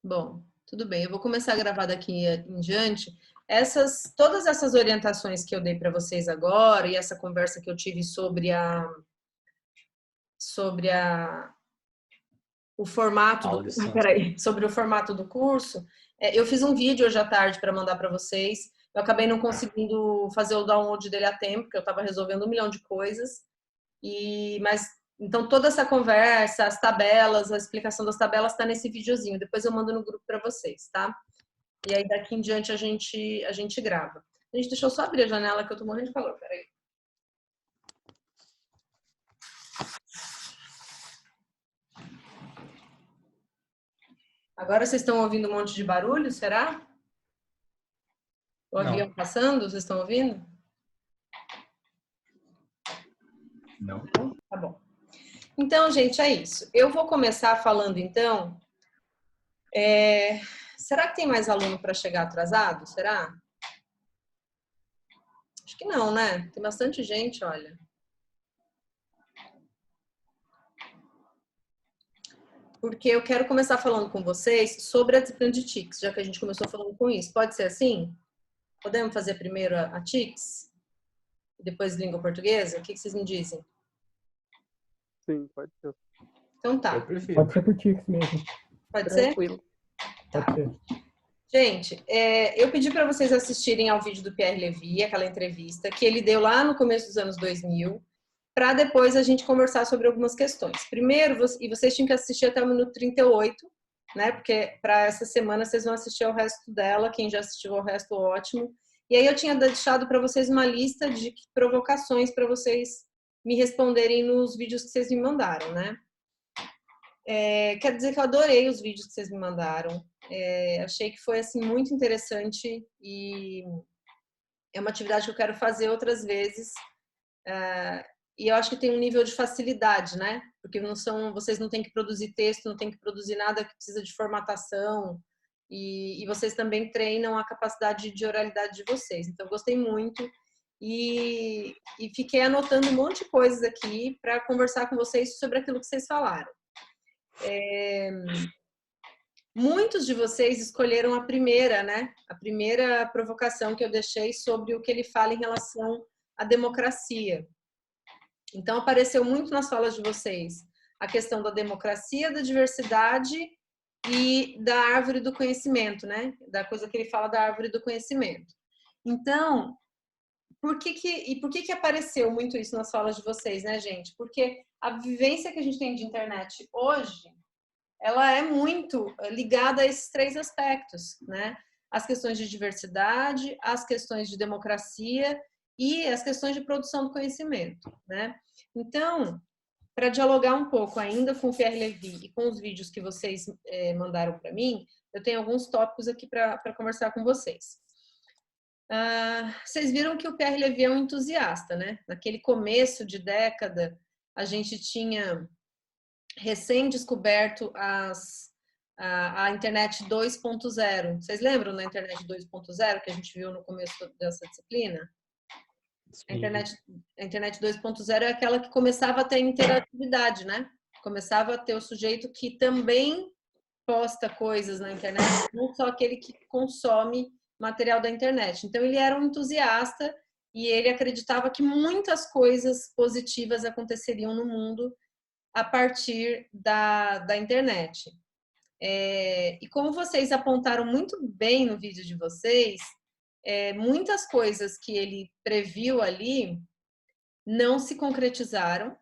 Bom, tudo bem. Eu vou começar a gravar daqui em diante. Todas essas orientações que eu dei para vocês agora e essa conversa que eu tive sobre o formato do, Aula de sons. peraí, sobre o formato do curso, eu fiz um vídeo hoje à tarde para mandar para vocês. Eu acabei não conseguindo fazer o download dele a tempo, porque eu estava resolvendo um milhão de coisas. Mas então toda essa conversa, as tabelas, a explicação das tabelas está nesse videozinho. Depois eu mando no grupo para vocês, tá? E aí daqui em diante a gente grava. Gente, deixa eu só abrir a janela que eu tô morrendo de calor, peraí. Agora vocês estão ouvindo um monte de barulho, será? O avião Não, passando, vocês estão ouvindo? não. Tá bom. Então, gente, é isso. Eu vou começar falando, então. Será que tem mais aluno para chegar atrasado? Será? Acho que não, né? Tem bastante gente, olha. Porque eu quero começar falando com vocês sobre a disciplina de TICS, já que a gente começou falando com isso. Pode ser assim? Podemos fazer primeiro a TICS? E depois língua portuguesa? O que vocês me dizem? Sim, pode ser. Então Eu tá. prefiro. Pode ser por Tix mesmo. Pode ser? Tranquilo. Pode Tá. ser. Gente, eu pedi para vocês assistirem ao vídeo do Pierre Levy, aquela entrevista que ele deu lá no começo dos anos 2000, para depois a gente conversar sobre algumas questões. Primeiro, e vocês tinham que assistir até o minuto 38, né? Porque para essa semana vocês vão assistir ao resto dela, quem já assistiu ao resto, ótimo. E aí eu tinha deixado para vocês uma lista de provocações para vocês me responderem nos vídeos que vocês me mandaram, né? Quero dizer que eu adorei os vídeos que vocês me mandaram. Achei que foi assim muito interessante e é uma atividade que eu quero fazer outras vezes. E eu acho que tem um nível de facilidade, né? Porque vocês não têm que produzir texto, não têm que produzir nada que precisa de formatação e vocês também treinam a capacidade de oralidade de vocês. Então, eu gostei muito e fiquei anotando um monte de coisas aqui para conversar com vocês sobre aquilo que vocês falaram. Muitos de vocês escolheram a primeira, né? A primeira provocação que eu deixei sobre o que ele fala em relação à democracia. Então, apareceu muito nas falas de vocês a questão da democracia, da diversidade e da árvore do conhecimento, né? Da coisa que ele fala da árvore do conhecimento. Então, por que apareceu muito isso nas falas de vocês, né, gente? Porque a vivência que a gente tem de internet hoje, ela é muito ligada a esses três aspectos, né? As questões de diversidade, as questões de democracia e as questões de produção do conhecimento, né? Então, para dialogar um pouco ainda com o Pierre Levy e com os vídeos que vocês mandaram para mim, eu tenho alguns tópicos aqui para conversar com vocês. Vocês viram que o Pierre Levy é um entusiasta, né? Naquele começo de década, a gente tinha recém-descoberto a internet 2.0. Vocês lembram da internet 2.0 que a gente viu no começo dessa disciplina? A internet 2.0 é aquela que começava a ter interatividade, né? Começava a ter o sujeito que também posta coisas na internet, não só aquele que consome material da internet. Então, ele era um entusiasta e ele acreditava que muitas coisas positivas aconteceriam no mundo a partir da internet. E como vocês apontaram muito bem no vídeo de vocês, muitas coisas que ele previu ali não se concretizaram,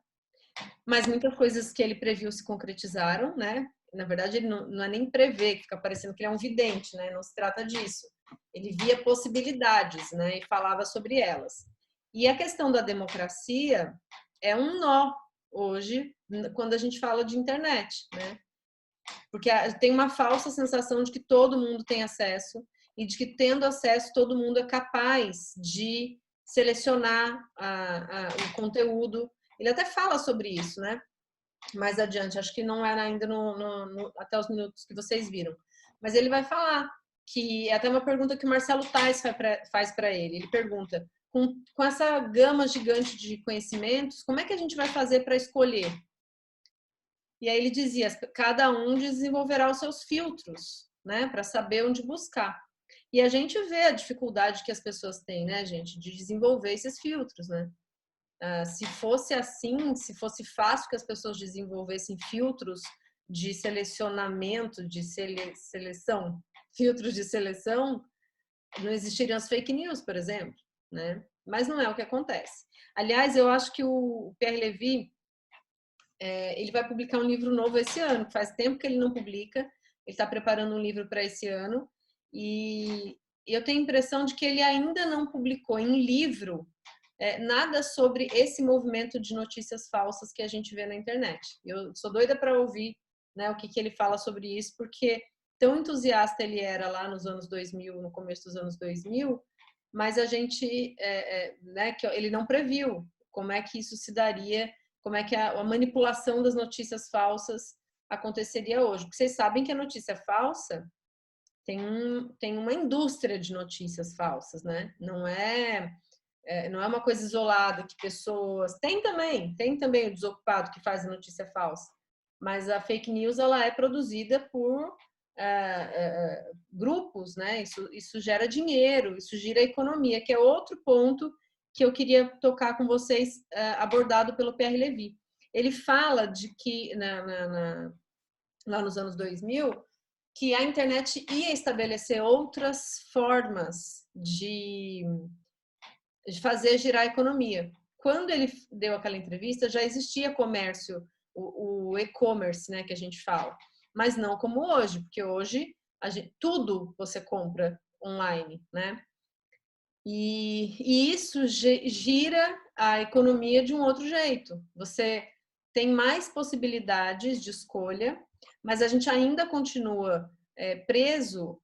mas muitas coisas que ele previu se concretizaram, né? Na verdade, ele não é nem prever, que fica parecendo que ele é um vidente, né? Não se trata disso. Ele via possibilidades, né? E falava sobre elas. E a questão da democracia é um nó hoje, quando a gente fala de internet, né? Porque tem uma falsa sensação de que todo mundo tem acesso e de que, tendo acesso, todo mundo é capaz de selecionar o conteúdo. Ele até fala sobre isso, né? Mais adiante, acho que não era ainda até os minutos que vocês viram. Mas ele vai falar que é até uma pergunta que o Marcelo Tais faz para ele. Ele pergunta, com essa gama gigante de conhecimentos, como é que a gente vai fazer para escolher? E aí ele dizia, cada um desenvolverá os seus filtros né? Para saber onde buscar. E a gente vê a dificuldade que as pessoas têm, né, gente, de desenvolver esses filtros, né? Se fosse assim, se fosse fácil que as pessoas desenvolvessem filtros de selecionamento, de seleção, filtros de seleção, não existiriam as fake news, por exemplo, né? Mas não é o que acontece. Aliás, eu acho que o Pierre Levy, ele vai publicar um livro novo esse ano, faz tempo que ele não publica, ele está preparando um livro para esse ano, e eu tenho a impressão de que ele ainda não publicou em livro nada sobre esse movimento de notícias falsas que a gente vê na internet. Eu sou doida para ouvir, né, o que ele fala sobre isso, porque tão entusiasta ele era lá nos anos 2000, no começo dos anos 2000, mas a gente, né, que ele não previu como é que isso se daria, como é que a manipulação das notícias falsas aconteceria hoje. Porque vocês sabem que a notícia falsa tem uma indústria de notícias falsas, né? Não é uma coisa isolada que pessoas... Tem também o desocupado que faz a notícia falsa, mas a fake news ela é produzida por grupos, né? Isso gera dinheiro, isso gira a economia, que é outro ponto que eu queria tocar com vocês, abordado pelo Pierre Levy. Ele fala de que lá nos anos 2000, que a internet ia estabelecer outras formas de fazer girar a economia. Quando ele deu aquela entrevista, já existia comércio, o e-commerce, né, que a gente fala, mas não como hoje, porque hoje tudo você compra online, né? E isso gira a economia de um outro jeito. Você tem mais possibilidades de escolha, mas a gente ainda continua preso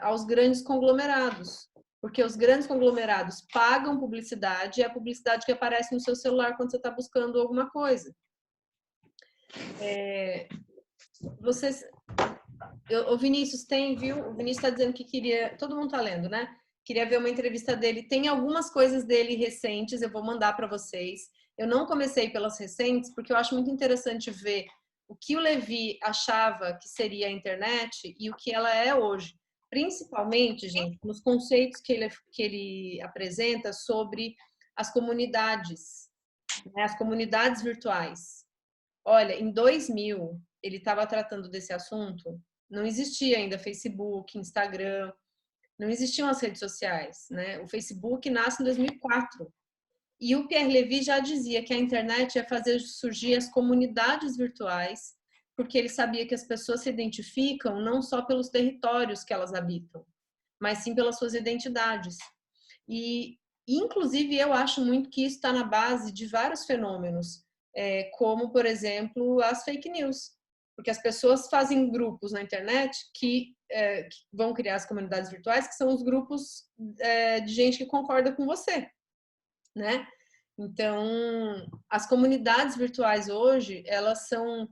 aos grandes conglomerados, porque os grandes conglomerados pagam publicidade, é a publicidade que aparece no seu celular quando você está buscando alguma coisa. O Vinícius viu? O Vinícius está dizendo que queria... Todo mundo está lendo, né? Queria ver uma entrevista dele. Tem algumas coisas dele recentes, eu vou mandar para vocês. Eu não comecei pelas recentes, porque eu acho muito interessante ver o que o Levy achava que seria a internet e o que ela é hoje. Principalmente, gente, nos conceitos que ele apresenta sobre as comunidades, né? As comunidades virtuais. Olha, em 2000, ele estava tratando desse assunto, não existia ainda Facebook, Instagram, não existiam as redes sociais, né? O Facebook nasce em 2004. E o Pierre Levy já dizia que a internet ia fazer surgir as comunidades virtuais, porque ele sabia que as pessoas se identificam não só pelos territórios que elas habitam, mas sim pelas suas identidades. E, inclusive, eu acho muito que isso está na base de vários fenômenos, como, por exemplo, as fake news. Porque as pessoas fazem grupos na internet que vão criar as comunidades virtuais, que são os grupos de gente que concorda com você, né? Então, as comunidades virtuais hoje, elas são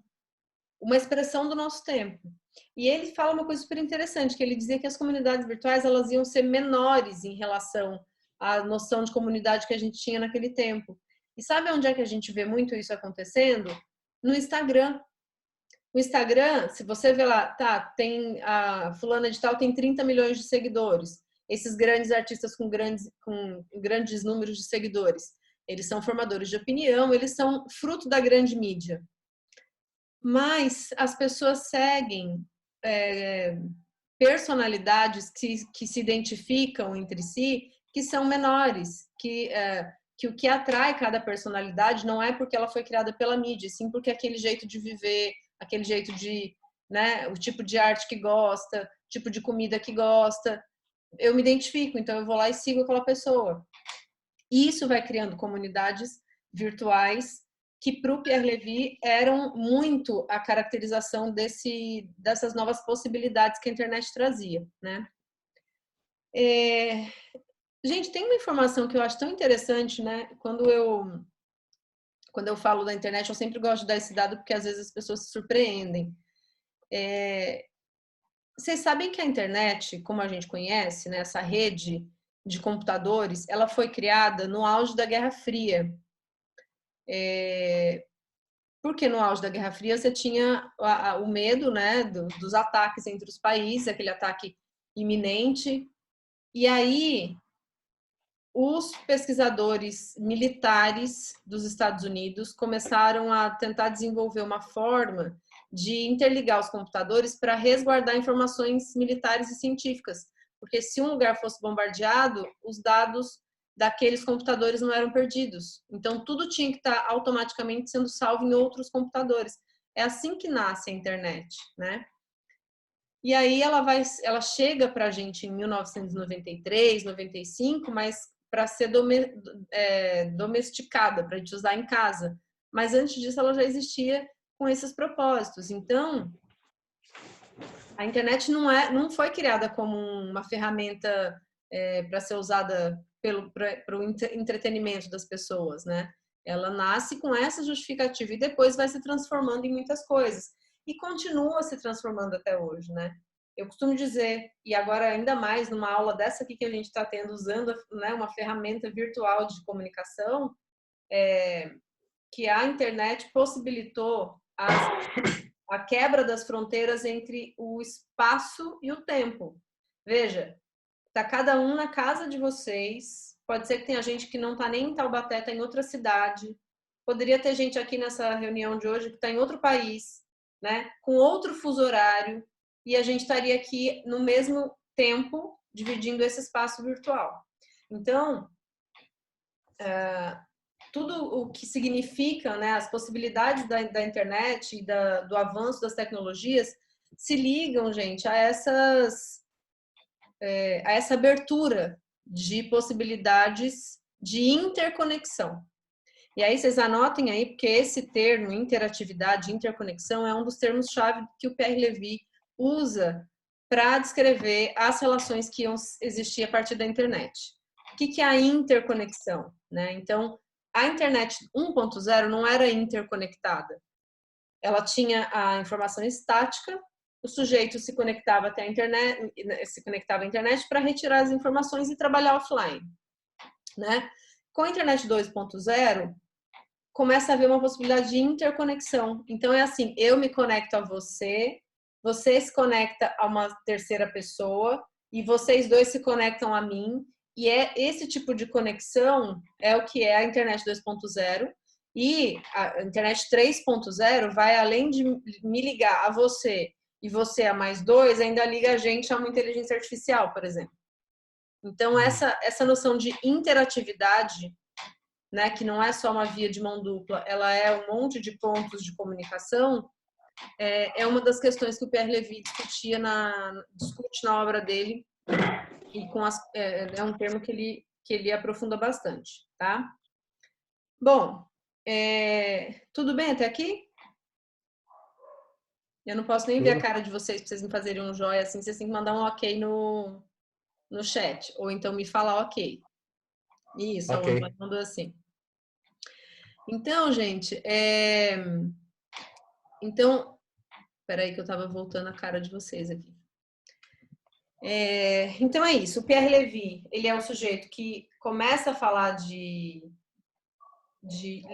uma expressão do nosso tempo. E ele fala uma coisa super interessante, que ele dizia que as comunidades virtuais, elas iam ser menores em relação à noção de comunidade que a gente tinha naquele tempo. E sabe onde é que a gente vê muito isso acontecendo? No Instagram. O Instagram, se você vê lá, tem a fulana de tal tem 30 milhões de seguidores. Esses grandes artistas com grandes números de seguidores, eles são formadores de opinião, eles são fruto da grande mídia. Mas as pessoas seguem personalidades que se identificam entre si, que são menores, que o que atrai cada personalidade não é porque ela foi criada pela mídia, sim porque aquele jeito de viver, aquele jeito de, né, o tipo de arte que gosta, o tipo de comida que gosta, eu me identifico, então eu vou lá e sigo aquela pessoa. E isso vai criando comunidades virtuais que para o Pierre Levy eram muito a caracterização dessas novas possibilidades que a internet trazia, né? Gente, tem uma informação que eu acho tão interessante, né? Quando eu falo da internet, eu sempre gosto de dar esse dado porque às vezes as pessoas se surpreendem. Vocês sabem que a internet, como a gente conhece, né, essa rede de computadores, ela foi criada no auge da Guerra Fria. Porque no auge da Guerra Fria você tinha o medo, né, dos ataques entre os países, aquele ataque iminente. E aí os pesquisadores militares dos Estados Unidos começaram a tentar desenvolver uma forma de interligar os computadores para resguardar informações militares e científicas. Porque se um lugar fosse bombardeado, os dados daqueles computadores não eram perdidos. Então, tudo tinha que estar automaticamente sendo salvo em outros computadores. É assim que nasce a internet, né? E aí ela chega para a gente em 1993, 95, mas para ser domesticada, para a gente usar em casa. Mas antes disso ela já existia com esses propósitos. Então, a internet não foi criada como uma ferramenta para ser usada para o entretenimento das pessoas, né? Ela nasce com essa justificativa e depois vai se transformando em muitas coisas. E continua se transformando até hoje, né? Eu costumo dizer, e agora ainda mais numa aula dessa aqui que a gente está tendo, usando, né, uma ferramenta virtual de comunicação, que a internet possibilitou a quebra das fronteiras entre o espaço e o tempo. Veja, tá cada um na casa de vocês, pode ser que tenha gente que não está nem em Taubaté, está em outra cidade, poderia ter gente aqui nessa reunião de hoje que está em outro país, né, com outro fuso horário, e a gente estaria aqui no mesmo tempo, dividindo esse espaço virtual. Então, tudo o que significa, né, as possibilidades da internet e do avanço das tecnologias se ligam, gente, a essa abertura de possibilidades de interconexão. E aí vocês anotem aí, porque esse termo, interatividade, interconexão, é um dos termos-chave que o Pierre Levy usa para descrever as relações que iam existir a partir da internet. O que é a interconexão, né? Então, a internet 1.0 não era interconectada. Ela tinha a informação estática, o sujeito se conectava até a internet, se conectava à internet para retirar as informações e trabalhar offline, né? Com a internet 2.0, começa a haver uma possibilidade de interconexão. Então é assim, eu me conecto a você, você se conecta a uma terceira pessoa e vocês dois se conectam a mim. E esse tipo de conexão é o que é a internet 2.0. E a internet 3.0 vai além de me ligar a você e você a mais dois, ainda liga a gente a uma inteligência artificial, por exemplo. Então essa noção de interatividade, né, que não é só uma via de mão dupla, ela é um monte de pontos de comunicação, é uma das questões que o Pierre Levy discute na obra dele, e é um termo que ele aprofunda bastante, tá? Bom, tudo bem até aqui? Eu não posso nem ver a cara de vocês para vocês me fazerem um joia assim, vocês têm que mandar um ok no chat, ou então me falar ok. Isso, okay. Mandou assim. Então, gente, então, peraí que eu estava voltando a cara de vocês aqui. Então é isso, o Pierre Levy, ele é um sujeito que começa a falar de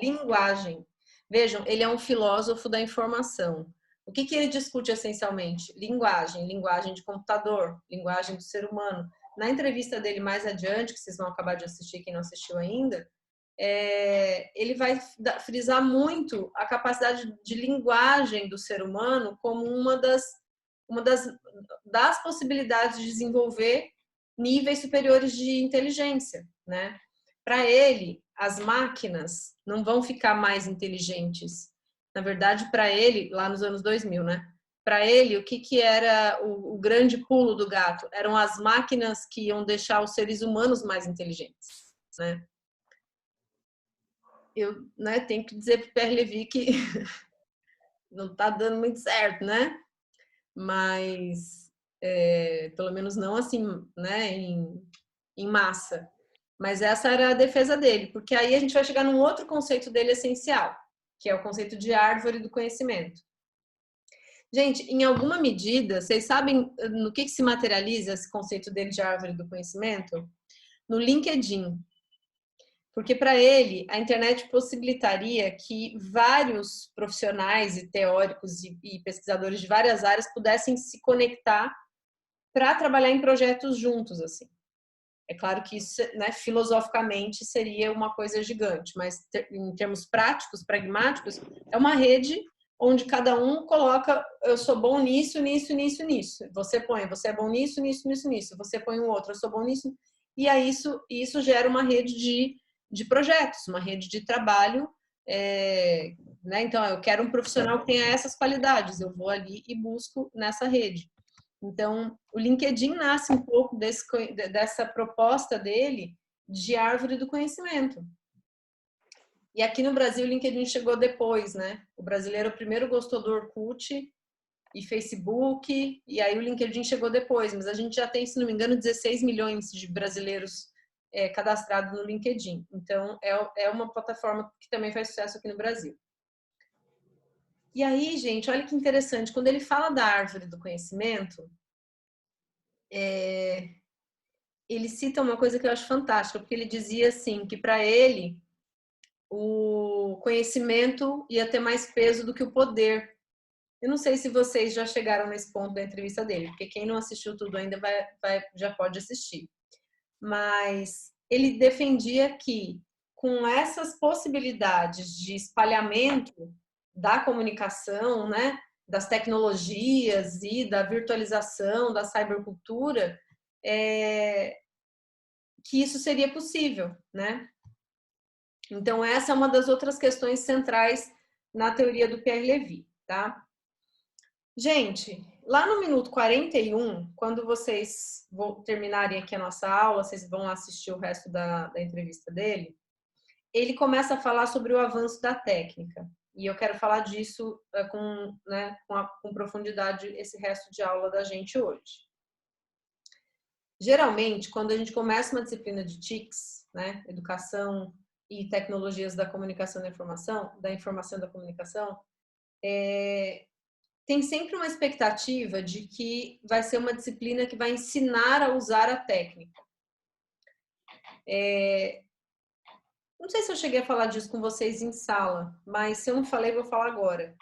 linguagem. Vejam, ele é um filósofo da informação. O que ele discute essencialmente? Linguagem de computador, linguagem do ser humano. Na entrevista dele mais adiante, que vocês vão acabar de assistir, quem não assistiu ainda, ele vai frisar muito a capacidade de linguagem do ser humano como uma das possibilidades de desenvolver níveis superiores de inteligência, né? Para ele, as máquinas não vão ficar mais inteligentes. Na verdade, para ele, lá nos anos 2000, né? Para ele, o que era o grande pulo do gato? Eram as máquinas que iam deixar os seres humanos mais inteligentes, né? Eu, né, tenho que dizer para o Pierre Levy que não está dando muito certo, né? Mas pelo menos não assim, né, em massa. Mas essa era a defesa dele, porque aí a gente vai chegar num outro conceito dele essencial, que é o conceito de árvore do conhecimento. Gente, em alguma medida, vocês sabem no que se materializa esse conceito dele de árvore do conhecimento? No LinkedIn. Porque para ele, a internet possibilitaria que vários profissionais e teóricos e pesquisadores de várias áreas pudessem se conectar para trabalhar em projetos juntos, assim. É claro que isso, né, filosoficamente, seria uma coisa gigante, mas em termos práticos, pragmáticos, é uma rede onde cada um coloca, eu sou bom nisso, nisso, nisso, nisso. Você põe, você é bom nisso, nisso, nisso, nisso. Você põe um outro, eu sou bom nisso. E aí isso gera uma rede de projetos, uma rede de trabalho. Né? Então, eu quero um profissional que tenha essas qualidades. Eu vou ali e busco nessa rede. Então, o LinkedIn nasce um pouco dessa proposta dele de árvore do conhecimento. E aqui no Brasil, o LinkedIn chegou depois, né? O brasileiro primeiro gostou do Orkut e Facebook, e aí o LinkedIn chegou depois. Mas a gente já tem, se não me engano, 16 milhões de brasileiros cadastrados no LinkedIn. Então, é uma plataforma que também faz sucesso aqui no Brasil. E aí, gente, olha que interessante, quando ele fala da árvore do conhecimento, ele cita uma coisa que eu acho fantástica, porque ele dizia assim, que para ele o conhecimento ia ter mais peso do que o poder. Eu não sei se vocês já chegaram nesse ponto da entrevista dele, porque quem não assistiu tudo ainda já pode assistir. Mas ele defendia que com essas possibilidades de espalhamento da comunicação, né, das tecnologias e da virtualização, da cybercultura, que isso seria possível, né? Então, essa é uma das outras questões centrais na teoria do Pierre Levy, tá? Gente, lá no minuto 41, quando vocês terminarem aqui a nossa aula, vocês vão assistir o resto da entrevista dele, ele começa a falar sobre o avanço da técnica. E eu quero falar disso com profundidade esse resto de aula da gente hoje. Geralmente, quando a gente começa uma disciplina de TICs, né, Educação e Tecnologias da Comunicação e da Informação e da Comunicação, tem sempre uma expectativa de que vai ser uma disciplina que vai ensinar a usar a técnica. Não sei se eu cheguei a falar disso com vocês em sala, mas se eu não falei, vou falar agora.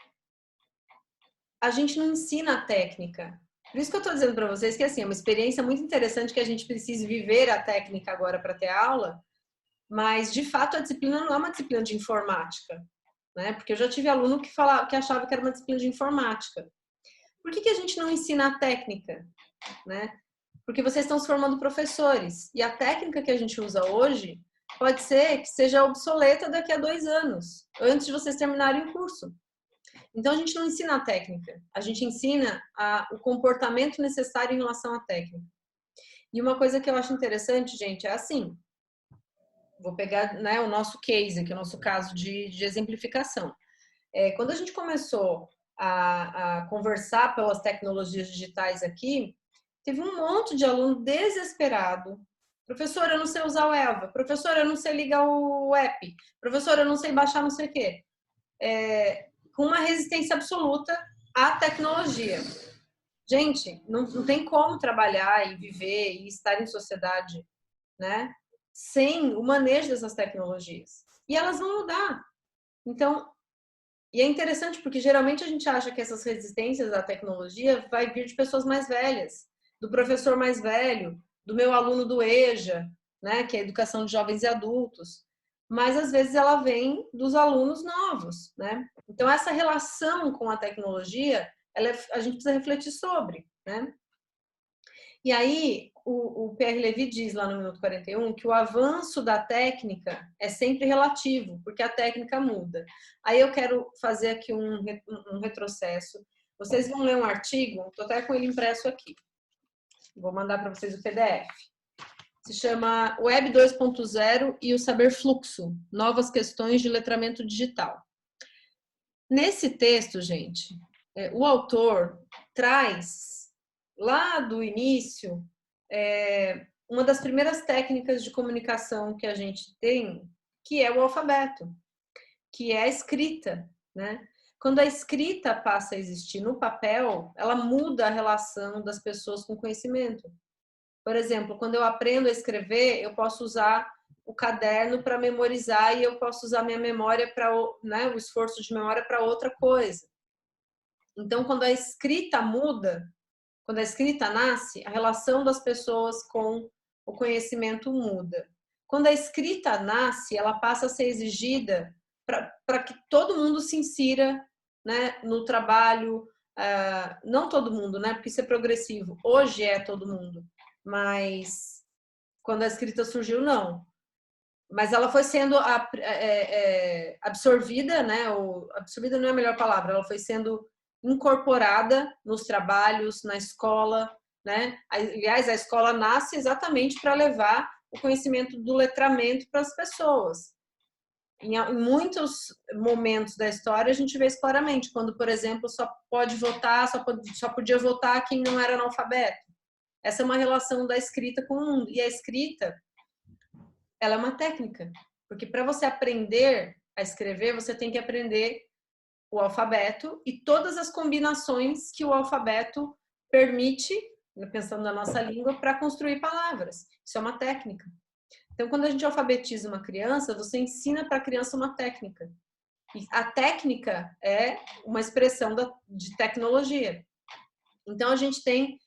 A gente não ensina a técnica. Por isso que eu estou dizendo para vocês que assim, é uma experiência muito interessante que a gente precisa viver a técnica agora para ter aula, mas de fato a disciplina não é uma disciplina de informática, né? Porque eu já tive aluno que achava que era uma disciplina de informática. Por que a gente não ensina a técnica, né? Porque vocês estão se formando professores e a técnica que a gente usa hoje pode ser que seja obsoleta daqui a 2 anos, antes de vocês terminarem o curso. Então, a gente não ensina a técnica, a gente ensina o comportamento necessário em relação à técnica. E uma coisa que eu acho interessante, gente, é assim, vou pegar, né, o nosso case aqui, o nosso caso de exemplificação. Quando a gente começou a conversar pelas tecnologias digitais aqui, teve um monte de aluno desesperado. Professora, eu não sei usar o Elva. Professora, eu não sei ligar o app. Professora, eu não sei baixar não sei o quê. Com uma resistência absoluta à tecnologia. Gente, não tem como trabalhar e viver e estar em sociedade, né, sem o manejo dessas tecnologias. E elas vão mudar. Então, e é interessante porque geralmente a gente acha que essas resistências à tecnologia vai vir de pessoas mais velhas, do professor mais velho, do meu aluno do EJA, né, que é a Educação de Jovens e Adultos. Mas às vezes ela vem dos alunos novos, né? Então essa relação com a tecnologia, a gente precisa refletir sobre, né? E aí o Pierre Levy diz lá no minuto 41 que o avanço da técnica é sempre relativo, porque a técnica muda. Aí eu quero fazer aqui um retrocesso. Vocês vão ler um artigo, estou até com ele impresso aqui. Vou mandar para vocês o PDF. Se chama Web 2.0 e o Saber Fluxo, Novas Questões de Letramento Digital. Nesse texto, gente, o autor traz, lá do início, uma das primeiras técnicas de comunicação que a gente tem, que é o alfabeto, que é a escrita, né? Quando a escrita passa a existir no papel, ela muda a relação das pessoas com o conhecimento. Por exemplo, quando eu aprendo a escrever, eu posso usar o caderno para memorizar e eu posso usar minha memória para, né, o esforço de memória para outra coisa. Então, quando a escrita muda, quando a escrita nasce, a relação das pessoas com o conhecimento muda. Quando a escrita nasce, ela passa a ser exigida para que todo mundo se insira, né, no trabalho. Não todo mundo, né, porque isso é progressivo. Hoje é todo mundo, mas quando a escrita surgiu, não. Mas ela foi sendo absorvida, né? Ou absorvida não é a melhor palavra. Ela foi sendo incorporada nos trabalhos, na escola, né? Aliás, a escola nasce exatamente para levar o conhecimento do letramento para as pessoas. Em muitos momentos da história a gente vê isso claramente, quando, por exemplo, só pode votar, só podia votar quem não era analfabeto. Essa é uma relação da escrita com o mundo. E a escrita, ela é uma técnica, porque para você aprender a escrever, você tem que aprender o alfabeto e todas as combinações que o alfabeto permite, pensando na nossa língua, para construir palavras. Isso é uma técnica. Então, quando a gente alfabetiza uma criança, você ensina para a criança uma técnica. E a técnica é uma expressão de tecnologia. Então, a gente tem,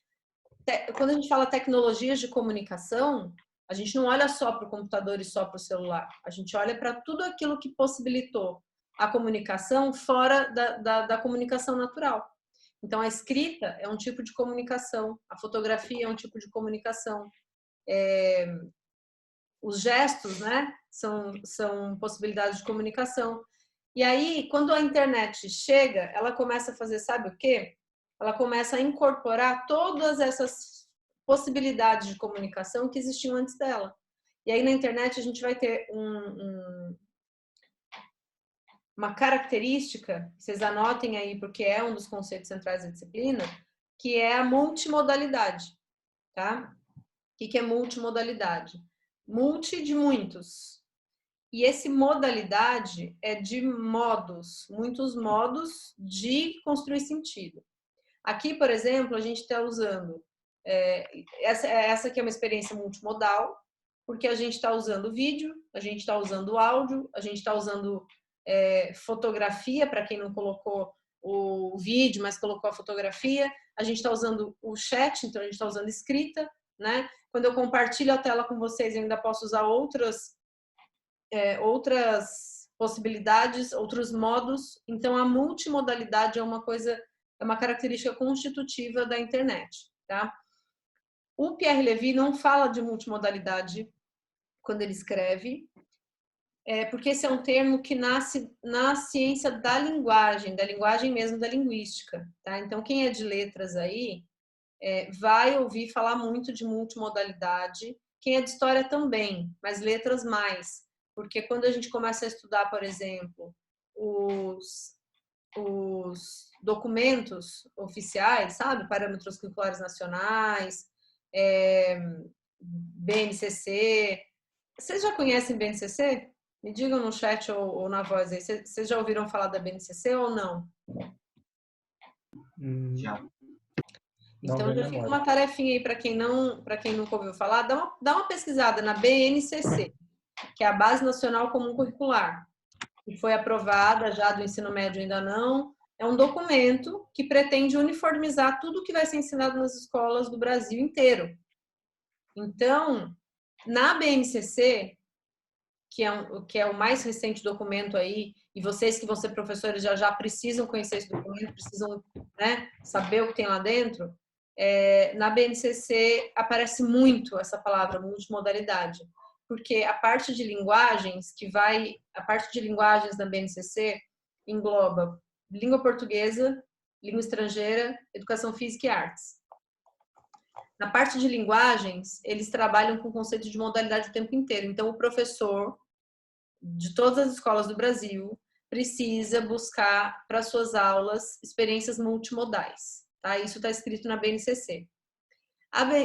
quando a gente fala tecnologias de comunicação, a gente não olha só para o computador e só para o celular. A gente olha para tudo aquilo que possibilitou a comunicação fora da comunicação natural. Então, a escrita é um tipo de comunicação, a fotografia é um tipo de comunicação. Os gestos, né, são possibilidades de comunicação. E aí, quando a internet chega, ela começa a fazer, sabe o quê? Ela começa a incorporar todas essas possibilidades de comunicação que existiam antes dela. E aí, na internet, a gente vai ter uma característica, vocês anotem aí, porque é um dos conceitos centrais da disciplina, que é a multimodalidade, tá? O que é multimodalidade? Multi de muitos. E esse modalidade é de modos, muitos modos de construir sentido. Aqui, por exemplo, a gente está usando, essa aqui é uma experiência multimodal, porque a gente está usando vídeo, a gente está usando áudio, a gente está usando fotografia, para quem não colocou o vídeo, mas colocou a fotografia, a gente está usando o chat, então a gente está usando escrita, né? Quando eu compartilho a tela com vocês, eu ainda posso usar outras possibilidades, outros modos. Então, a multimodalidade é uma característica constitutiva da internet, tá? O Pierre Levy não fala de multimodalidade quando ele escreve, porque esse é um termo que nasce na ciência da linguagem mesmo, da linguística, tá? Então, quem é de letras aí vai ouvir falar muito de multimodalidade. Quem é de história também, mas letras mais. Porque quando a gente começa a estudar, por exemplo, os documentos oficiais, sabe? Parâmetros curriculares nacionais, BNCC. Vocês já conhecem BNCC? Me digam no chat ou na voz aí. Vocês já ouviram falar da BNCC ou não? Já. Então já fica uma tarefinha aí para quem nunca ouviu falar, dá uma pesquisada na BNCC, que é a Base Nacional Comum Curricular, que foi aprovada já do ensino médio, ainda não. É um documento que pretende uniformizar tudo que vai ser ensinado nas escolas do Brasil inteiro. Então, na BNCC, que é o mais recente documento aí, e vocês que vão ser professores já precisam conhecer esse documento, precisam, né, saber o que tem lá dentro. Na BNCC aparece muito essa palavra multimodalidade, porque a parte de linguagens da BNCC engloba língua portuguesa, língua estrangeira, educação física e artes. Na parte de linguagens, eles trabalham com o conceito de modalidade o tempo inteiro. Então, o professor de todas as escolas do Brasil precisa buscar para suas aulas experiências multimodais. Tá? Isso está escrito na BNCC.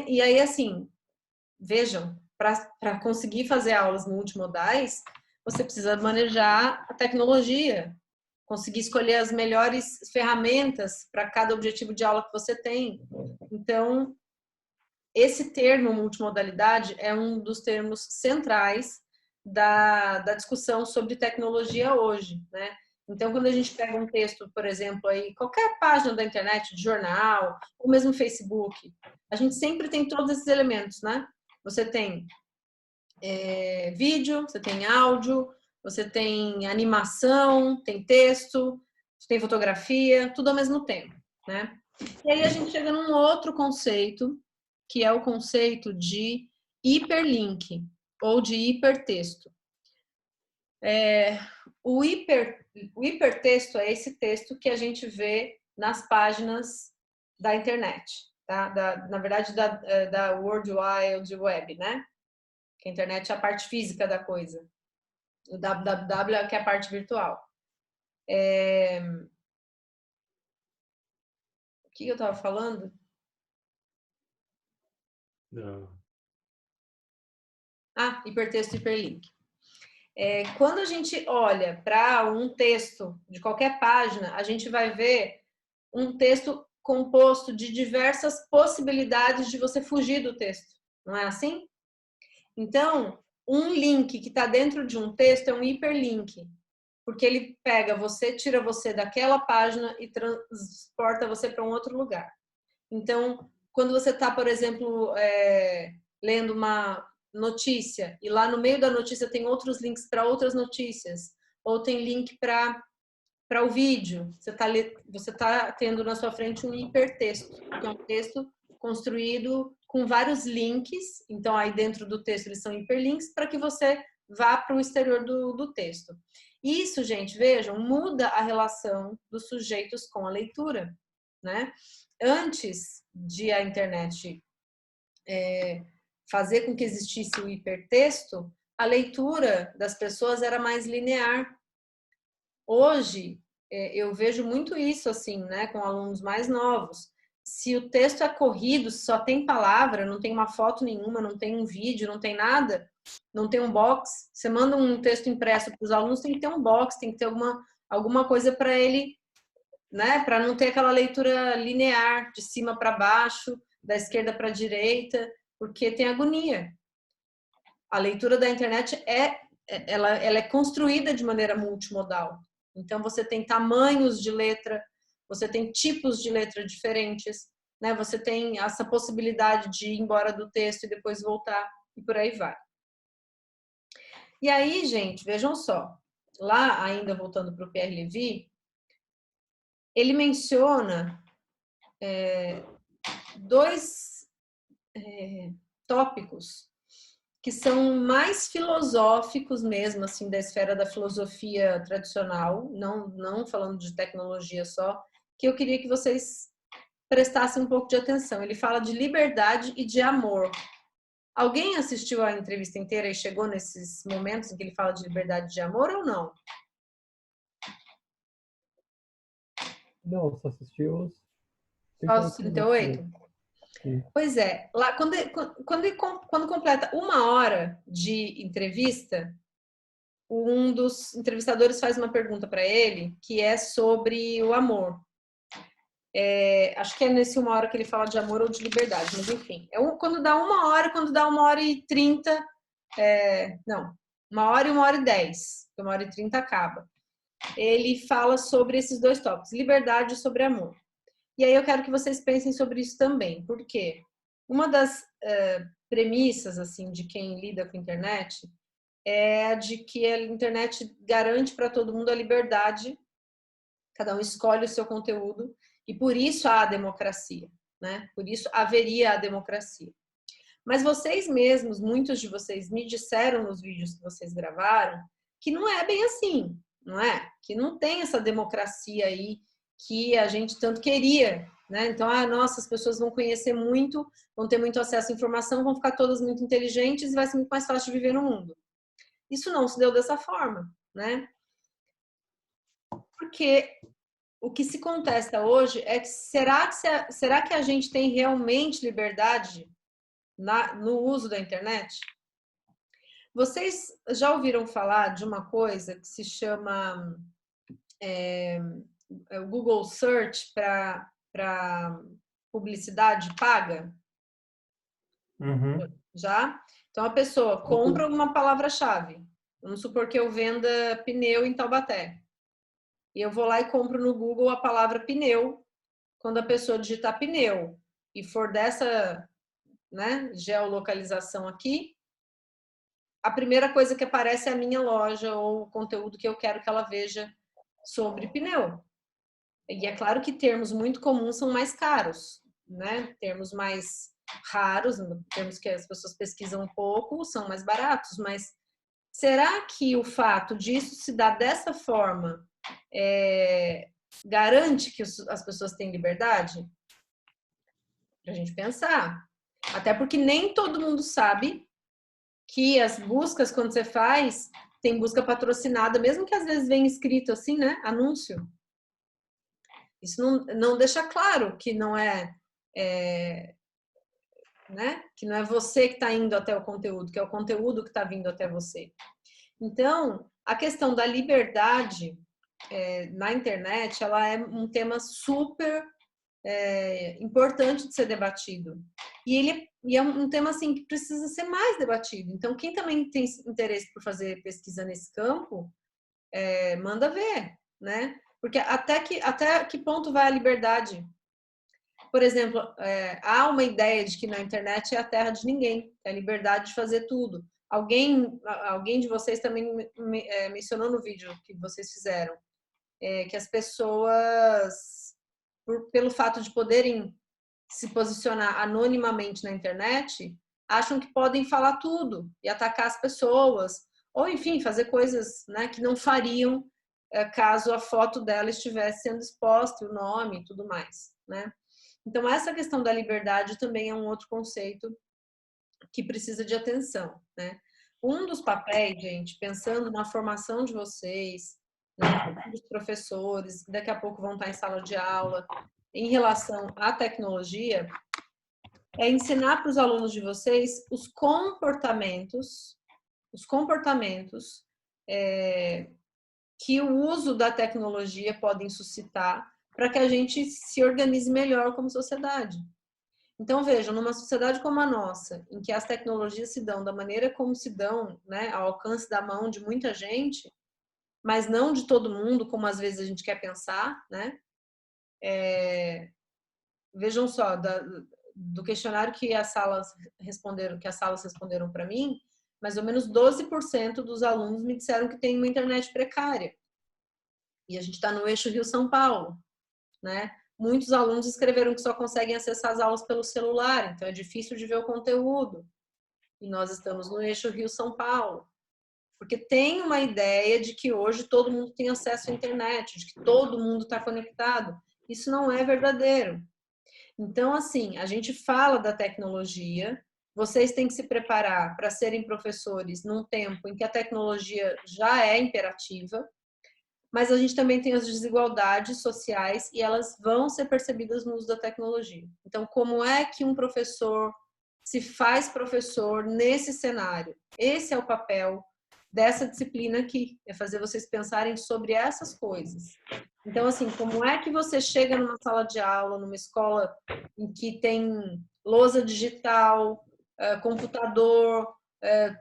E aí, assim, vejam, para conseguir fazer aulas multimodais, você precisa manejar a tecnologia, conseguir escolher as melhores ferramentas para cada objetivo de aula que você tem. Então, esse termo multimodalidade é um dos termos centrais da discussão sobre tecnologia hoje, né? Então, quando a gente pega um texto, por exemplo, aí, qualquer página da internet, de jornal, ou mesmo Facebook, a gente sempre tem todos esses elementos, né? Você tem vídeo, você tem áudio, você tem animação, tem texto, tem fotografia, tudo ao mesmo tempo, né? E aí a gente chega num outro conceito, que é o conceito de hiperlink ou de hipertexto. O hipertexto é esse texto que a gente vê nas páginas da internet, tá? Na verdade, da World Wide Web, né? Que a internet é a parte física da coisa. O www é que é a parte virtual. O que eu estava falando? Não. Hipertexto e hiperlink. Quando a gente olha para um texto de qualquer página, a gente vai ver um texto composto de diversas possibilidades de você fugir do texto. Não é assim? Então, um link que está dentro de um texto é um hiperlink, porque ele pega você, tira você daquela página e transporta você para um outro lugar. Então, quando você está, por exemplo, lendo uma notícia e lá no meio da notícia tem outros links para outras notícias, ou tem link para o vídeo, você tá tendo na sua frente um hipertexto, que é um texto construído com vários links, então aí dentro do texto eles são hiperlinks, para que você vá para o exterior do texto. Isso, gente, vejam, muda a relação dos sujeitos com a leitura, né? Antes de a internet fazer com que existisse o hipertexto, a leitura das pessoas era mais linear. Hoje, eu vejo muito isso, assim, né, com alunos mais novos. Se o texto é corrido, só tem palavra, não tem uma foto nenhuma, não tem um vídeo, não tem nada, não tem um box. Você manda um texto impresso para os alunos, tem que ter um box, tem que ter alguma coisa para ele, né, para não ter aquela leitura linear, de cima para baixo, da esquerda para a direita, porque tem agonia. A leitura da internet ela é construída de maneira multimodal. Então, você tem tamanhos de letra, você tem tipos de letra diferentes, né? Você tem essa possibilidade de ir embora do texto e depois voltar, e por aí vai. E aí, gente, vejam só. Lá, ainda voltando para o Pierre Levy, ele menciona dois tópicos que são mais filosóficos mesmo, assim, da esfera da filosofia tradicional, não falando de tecnologia só, que eu queria que vocês prestassem um pouco de atenção. Ele fala de liberdade e de amor. Alguém assistiu a entrevista inteira e chegou nesses momentos em que ele fala de liberdade e de amor ou não? Não, só assisti os Só os 38 38? Sim. Pois é, lá quando completa 1 hora de entrevista, um dos entrevistadores faz uma pergunta para ele que é sobre o amor. Acho que é nesse 1 hora que ele fala de amor ou de liberdade, mas enfim. Quando dá 1 hora, quando dá 1 hora e 30, não, 1 hora e 1 hora e 10, 1 hora e 30 acaba. Ele fala sobre esses dois tópicos, liberdade e sobre amor. E aí eu quero que vocês pensem sobre isso também, porque uma das premissas assim de quem lida com a internet é de que a internet garante para todo mundo a liberdade, cada um escolhe o seu conteúdo, e por isso há a democracia, né? Por isso haveria a democracia. Mas vocês mesmos, muitos de vocês me disseram nos vídeos que vocês gravaram, que não é bem assim, não é? Que não tem essa democracia aí que a gente tanto queria, né? Então, nossa, as pessoas vão conhecer muito, vão ter muito acesso à informação, vão ficar todas muito inteligentes e vai ser muito mais fácil de viver no mundo. Isso não se deu dessa forma, né? Porque o que se contesta hoje é que será que a gente tem realmente liberdade no uso da internet? Vocês já ouviram falar de uma coisa que se chama o Google Search para publicidade paga? Uhum. Já? Então a pessoa compra uma palavra-chave Vamos supor que eu venda pneu em Taubaté. E eu vou lá e compro no Google a palavra pneu. Quando a pessoa digitar pneu e for dessa, né, geolocalização aqui, a primeira coisa que aparece é a minha loja ou o conteúdo que eu quero que ela veja sobre pneu. E é claro que termos muito comuns são mais caros, né? Termos mais raros, termos que as pessoas pesquisam um pouco, são mais baratos, mas será que o fato disso se dar dessa forma garante que as pessoas têm liberdade? Pra gente pensar. Até porque nem todo mundo sabe que as buscas, quando você faz, tem busca patrocinada, mesmo que às vezes venha escrito assim, né? Anúncio. Isso não deixa claro que não né? Que não é você que está indo até o conteúdo, que é o conteúdo que está vindo até você. Então, a questão da liberdade na internet, ela é um tema super importante de ser debatido. E é um tema assim que precisa ser mais debatido. Então, quem também tem interesse por fazer pesquisa nesse campo, manda ver, né? Porque até que ponto vai a liberdade? Por exemplo, há uma ideia de que na internet é a terra de ninguém, é a liberdade de fazer tudo. Alguém de vocês também mencionou no vídeo que vocês fizeram, que as pessoas, pelo fato de poderem se posicionar anonimamente na internet, acham que podem falar tudo e atacar as pessoas, ou enfim, fazer coisas, né, que não fariam caso a foto dela estivesse sendo exposta, o nome e tudo mais, né? Então, essa questão da liberdade também é um outro conceito que precisa de atenção, né? Um dos papéis, gente, pensando na formação de vocês, né, dos professores, que daqui a pouco vão estar em sala de aula, em relação à tecnologia, é ensinar para os alunos de vocês os comportamentos que o uso da tecnologia podem suscitar para que a gente se organize melhor como sociedade. Então, vejam, numa sociedade como a nossa, em que as tecnologias se dão da maneira como se dão, né, ao alcance da mão de muita gente, mas não de todo mundo, como às vezes a gente quer pensar, né? Vejam só, do questionário que as salas responderam para mim, mais ou menos 12% dos alunos me disseram que tem uma internet precária. E a gente está no eixo Rio-São Paulo, né? Muitos alunos escreveram que só conseguem acessar as aulas pelo celular, então é difícil de ver o conteúdo. E nós estamos no eixo Rio-São Paulo. Porque tem uma ideia de que hoje todo mundo tem acesso à internet, de que todo mundo está conectado. Isso não é verdadeiro. Então, assim, a gente fala da tecnologia, vocês têm que se preparar para serem professores num tempo em que a tecnologia já é imperativa, mas a gente também tem as desigualdades sociais e elas vão ser percebidas no uso da tecnologia. Então, como é que um professor se faz professor nesse cenário? Esse é o papel dessa disciplina aqui, é fazer vocês pensarem sobre essas coisas. Então, assim, como é que você chega numa sala de aula, numa escola em que tem lousa digital, computador,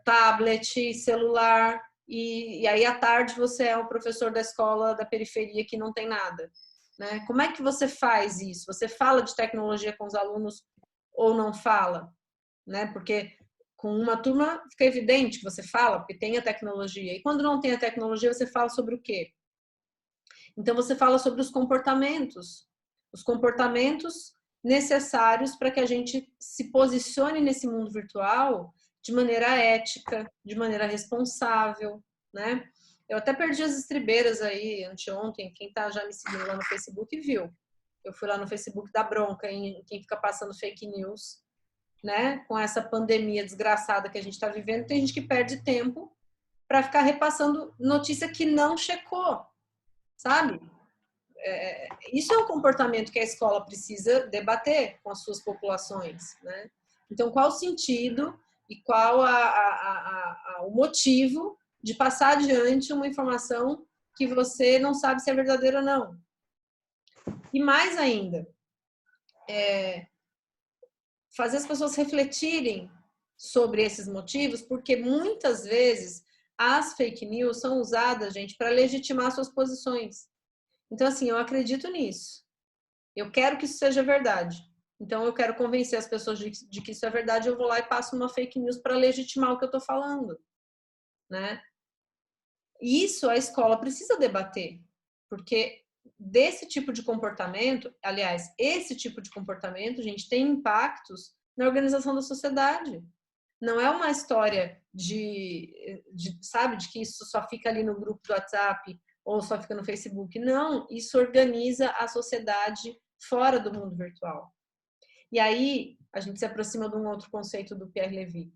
tablet, celular, e aí à tarde você é um professor da escola da periferia que não tem nada, né? Como é que você faz isso? Você fala de tecnologia com os alunos ou não fala, né? Porque com uma turma fica evidente que você fala, porque tem a tecnologia. E quando não tem a tecnologia, você fala sobre o quê? Então você fala sobre os comportamentos necessários para que a gente se posicione nesse mundo virtual de maneira ética, de maneira responsável, né? Eu até perdi as estribeiras aí anteontem, quem tá já me seguindo lá no Facebook viu. Eu fui lá no Facebook dar bronca em quem fica passando fake news, né? Com essa pandemia desgraçada que a gente está vivendo, tem gente que perde tempo para ficar repassando notícia que não checou, sabe? Isso é um comportamento que a escola precisa debater com as suas populações, né? Então, qual o sentido e qual o motivo de passar adiante uma informação que você não sabe se é verdadeira ou não? E mais ainda, fazer as pessoas refletirem sobre esses motivos, porque muitas vezes as fake news são usadas, gente, para legitimar suas posições. Então, assim, eu acredito nisso. Eu quero que isso seja verdade. Então, eu quero convencer as pessoas de que isso é verdade, eu vou lá e passo uma fake news para legitimar o que eu estou falando, né? Isso a escola precisa debater, porque desse tipo de comportamento, aliás, esse tipo de comportamento, gente, tem impactos na organização da sociedade. Não é uma história sabe, de que isso só fica ali no grupo do WhatsApp ou só fica no Facebook. Não, isso organiza a sociedade fora do mundo virtual. E aí, a gente se aproxima de um outro conceito do Pierre Levy,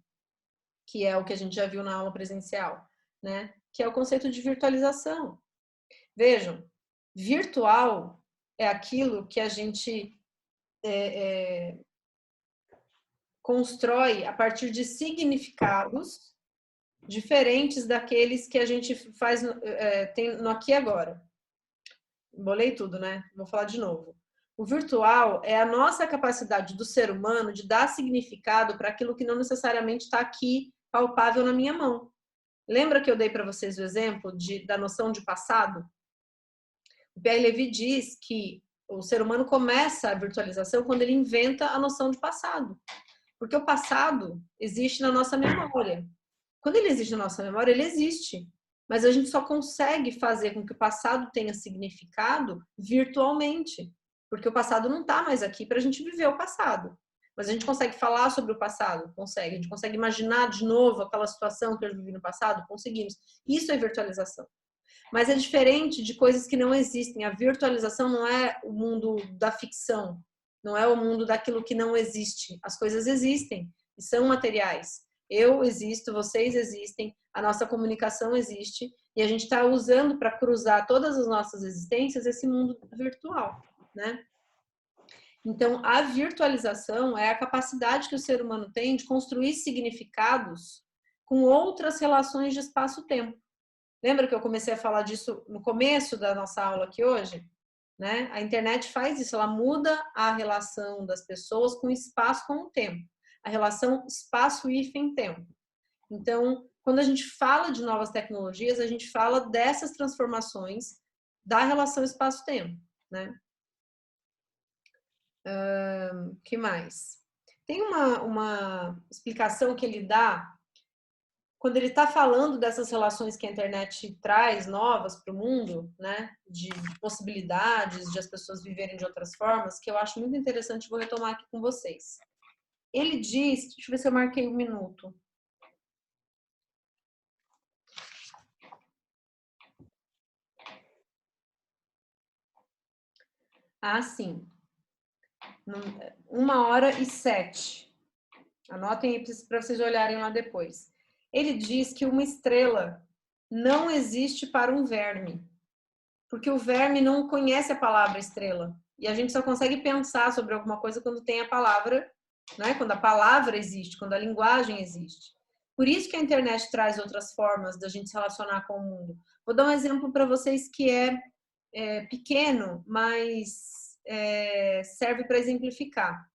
que é o que a gente já viu na aula presencial, né? Que é o conceito de virtualização. Vejam, virtual é aquilo que a gente constrói a partir de significados diferentes daqueles que a gente faz tem no aqui e agora. Embolei tudo, né? Vou falar de novo. O virtual é a nossa capacidade do ser humano de dar significado para aquilo que não necessariamente está aqui palpável na minha mão. Lembra que eu dei para vocês o exemplo da noção de passado? O Pierre Levy diz que o ser humano começa a virtualização quando ele inventa a noção de passado. Porque o passado existe na nossa memória. Quando ele existe na nossa memória, ele existe. Mas a gente só consegue fazer com que o passado tenha significado virtualmente. Porque o passado não está mais aqui para a gente viver o passado. Mas a gente consegue falar sobre o passado? Consegue. A gente consegue imaginar de novo aquela situação que eu vivi no passado? Conseguimos. Isso é virtualização. Mas é diferente de coisas que não existem. A virtualização não é o mundo da ficção. Não é o mundo daquilo que não existe. As coisas existem e são materiais. Eu existo, vocês existem, a nossa comunicação existe e a gente está usando para cruzar todas as nossas existências esse mundo virtual, né? Então, a virtualização é a capacidade que o ser humano tem de construir significados com outras relações de espaço-tempo. Lembra que eu comecei a falar disso no começo da nossa aula aqui hoje? Né? A internet faz isso, ela muda a relação das pessoas com o espaço, com o tempo. A relação espaço-tempo. Então, quando a gente fala de novas tecnologias, a gente fala dessas transformações da relação espaço-tempo, né? Que mais? Tem uma explicação que ele dá quando ele está falando dessas relações que a internet traz novas para o mundo, né, de possibilidades de as pessoas viverem de outras formas, que eu acho muito interessante, vou retomar aqui com vocês. Ele diz, deixa eu ver se eu marquei 1 minuto. Ah, sim. 1h07. Anotem aí para vocês olharem lá depois. Ele diz que uma estrela não existe para um verme, porque o verme não conhece a palavra estrela. E a gente só consegue pensar sobre alguma coisa quando tem a palavra, né? Quando a palavra existe, quando a linguagem existe. Por isso que a internet traz outras formas da gente se relacionar com o mundo. Vou dar um exemplo para vocês que é pequeno, mas serve para exemplificar.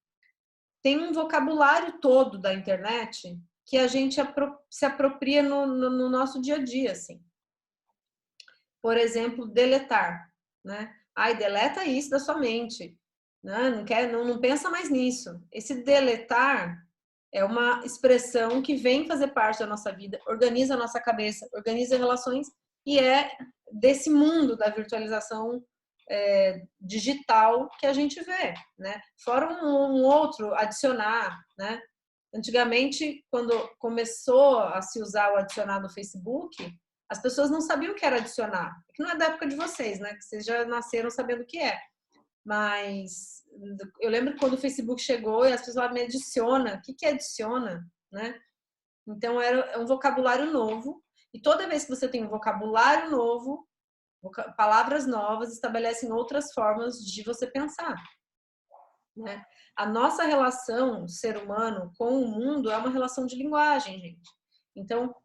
Tem um vocabulário todo da internet que a gente se apropria no nosso dia a dia, assim. Por exemplo, deletar, né? Ai, deleta isso da sua mente, né? Não pensa mais nisso. Esse deletar é uma expressão que vem fazer parte da nossa vida, organiza a nossa cabeça, organiza relações e é desse mundo da virtualização digital que a gente vê, né? Fora um outro, adicionar, né? Antigamente, quando começou a se usar o adicionar no Facebook, as pessoas não sabiam o que era adicionar. Que não é da época de vocês, né? Que vocês já nasceram sabendo o que é. Mas eu lembro que quando o Facebook chegou e as pessoas falavam, me adiciona. O que é adiciona, né? Então, era um vocabulário novo. E toda vez que você tem um vocabulário novo, palavras novas estabelecem outras formas de você pensar, né? A nossa relação, ser humano, com o mundo é uma relação de linguagem, gente. Então,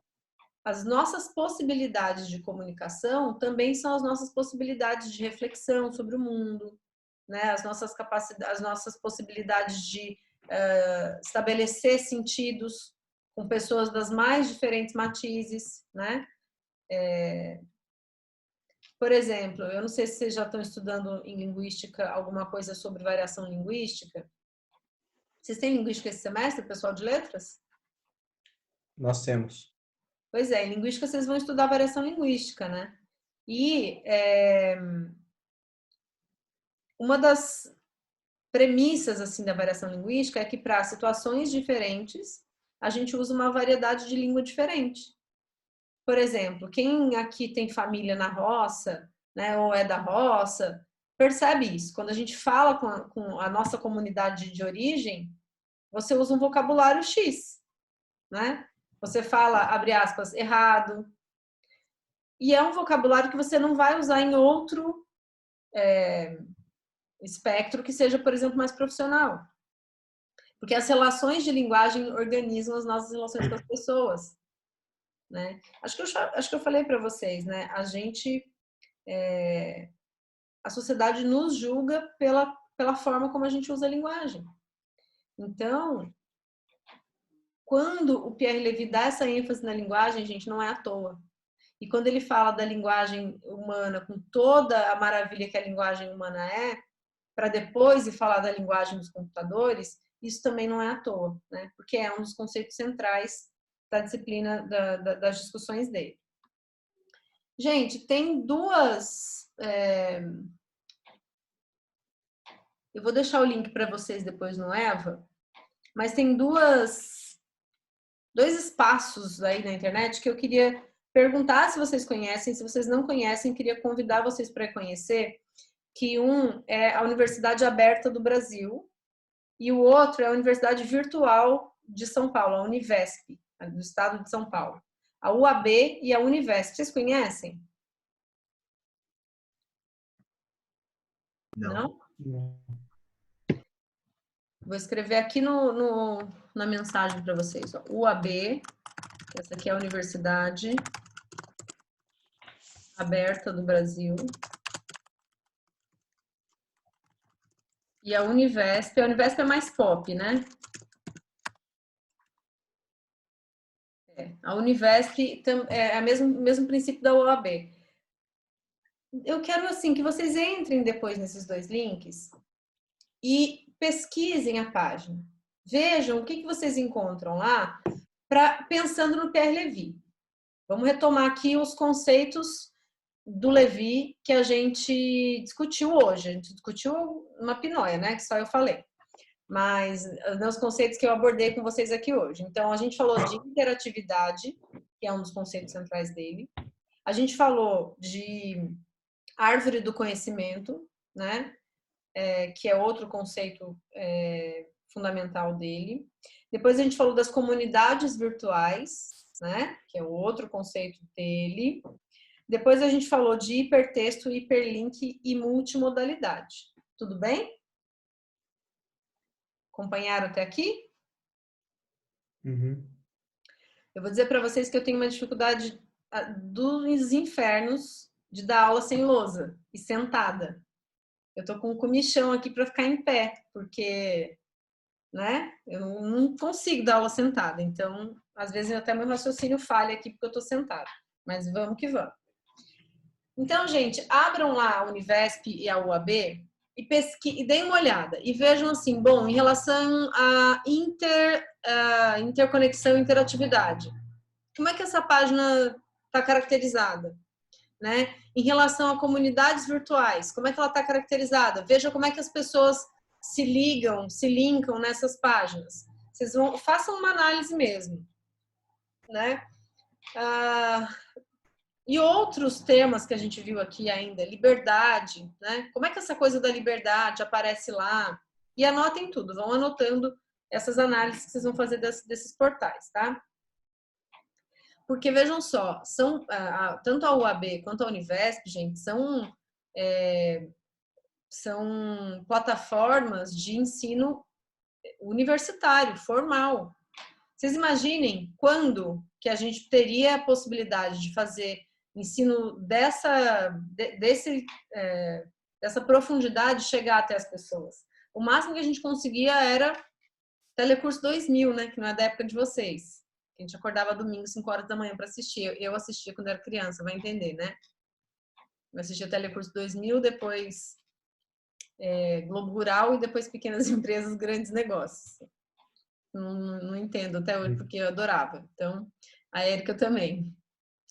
as nossas possibilidades de comunicação também são as nossas possibilidades de reflexão sobre o mundo, né? As nossas capacidades, as nossas possibilidades de estabelecer sentidos com pessoas das mais diferentes matizes, né? Por exemplo, eu não sei se vocês já estão estudando em linguística alguma coisa sobre variação linguística. Vocês têm linguística esse semestre, pessoal de letras? Nós temos. Pois é, em linguística vocês vão estudar variação linguística, né? E uma das premissas assim da variação linguística é que para situações diferentes a gente usa uma variedade de língua diferente. Por exemplo, quem aqui tem família na roça, né, ou é da roça, percebe isso. Quando a gente fala com a nossa comunidade de origem, você usa um vocabulário X, né? Você fala, abre aspas, errado. E é um vocabulário que você não vai usar em outro espectro que seja, por exemplo, mais profissional. Porque as relações de linguagem organizam as nossas relações com as pessoas, né? Acho que eu falei para vocês, né? A sociedade nos julga pela forma como a gente usa a linguagem. Então, quando o Pierre Levy dá essa ênfase na linguagem, gente, não é à toa. E quando ele fala da linguagem humana com toda a maravilha que a linguagem humana é, para depois ir falar da linguagem dos computadores, isso também não é à toa, né? Porque é um dos conceitos centrais da disciplina, das discussões dele. Gente, tem duas... Eu vou deixar o link para vocês depois no Eva, mas tem dois espaços aí na internet que eu queria perguntar se vocês conhecem. Se vocês não conhecem, queria convidar vocês para conhecer, que um é a Universidade Aberta do Brasil e o outro é a Universidade Virtual de São Paulo, a Univesp, do estado de São Paulo. A UAB e a Univesp. Vocês conhecem? Não? Vou escrever aqui na mensagem para vocês. Ó. UAB, essa aqui é a Universidade Aberta do Brasil. E a Univesp é mais pop, né? A Univesp é o mesmo princípio da UAB. Eu quero, assim, que vocês entrem depois nesses dois links e pesquisem a página. Vejam o que vocês encontram lá, pensando no Pierre Levy. Vamos retomar aqui os conceitos do Levy que a gente discutiu hoje. A gente discutiu uma pinóia, né? Que só eu falei. Mas os conceitos que eu abordei com vocês aqui hoje. Então, a gente falou de interatividade, que é um dos conceitos centrais dele. A gente falou de árvore do conhecimento, né? Que é outro conceito fundamental dele. Depois a gente falou das comunidades virtuais, né? Que é outro conceito dele. Depois a gente falou de hipertexto, hiperlink e multimodalidade. Tudo bem? Acompanharam até aqui? Uhum. Eu vou dizer para vocês que eu tenho uma dificuldade dos infernos de dar aula sem lousa e sentada. Eu tô com um comichão aqui para ficar em pé, porque, né? Eu não consigo dar aula sentada. Então, às vezes até meu raciocínio falha aqui porque eu tô sentada. Mas vamos que vamos. Então, gente, abram lá a Univesp e a UAB e deem uma olhada. E vejam assim, bom, em relação à interconexão e interatividade, como é que essa página está caracterizada? Né? Em relação a comunidades virtuais, como é que ela está caracterizada? Veja como é que as pessoas se linkam nessas páginas. Façam uma análise mesmo. Né? E outros temas que a gente viu aqui ainda, liberdade, né? Como é que essa coisa da liberdade aparece lá? E anotem tudo, vão anotando essas análises que vocês vão fazer desses portais, tá? Porque, vejam só, tanto a UAB quanto a Univesp, gente, são plataformas de ensino universitário, formal. Vocês imaginem quando que a gente teria a possibilidade de fazer ensino dessa profundidade chegar até as pessoas. O máximo que a gente conseguia era Telecurso 2000, né? Que não é da época de vocês. A gente acordava domingo, 5 horas da manhã para assistir. Eu assistia quando era criança, vai entender, né? Eu assistia Telecurso 2000, depois Globo Rural e depois Pequenas Empresas, Grandes Negócios. Não entendo até hoje, porque eu adorava. Então, a Érica também.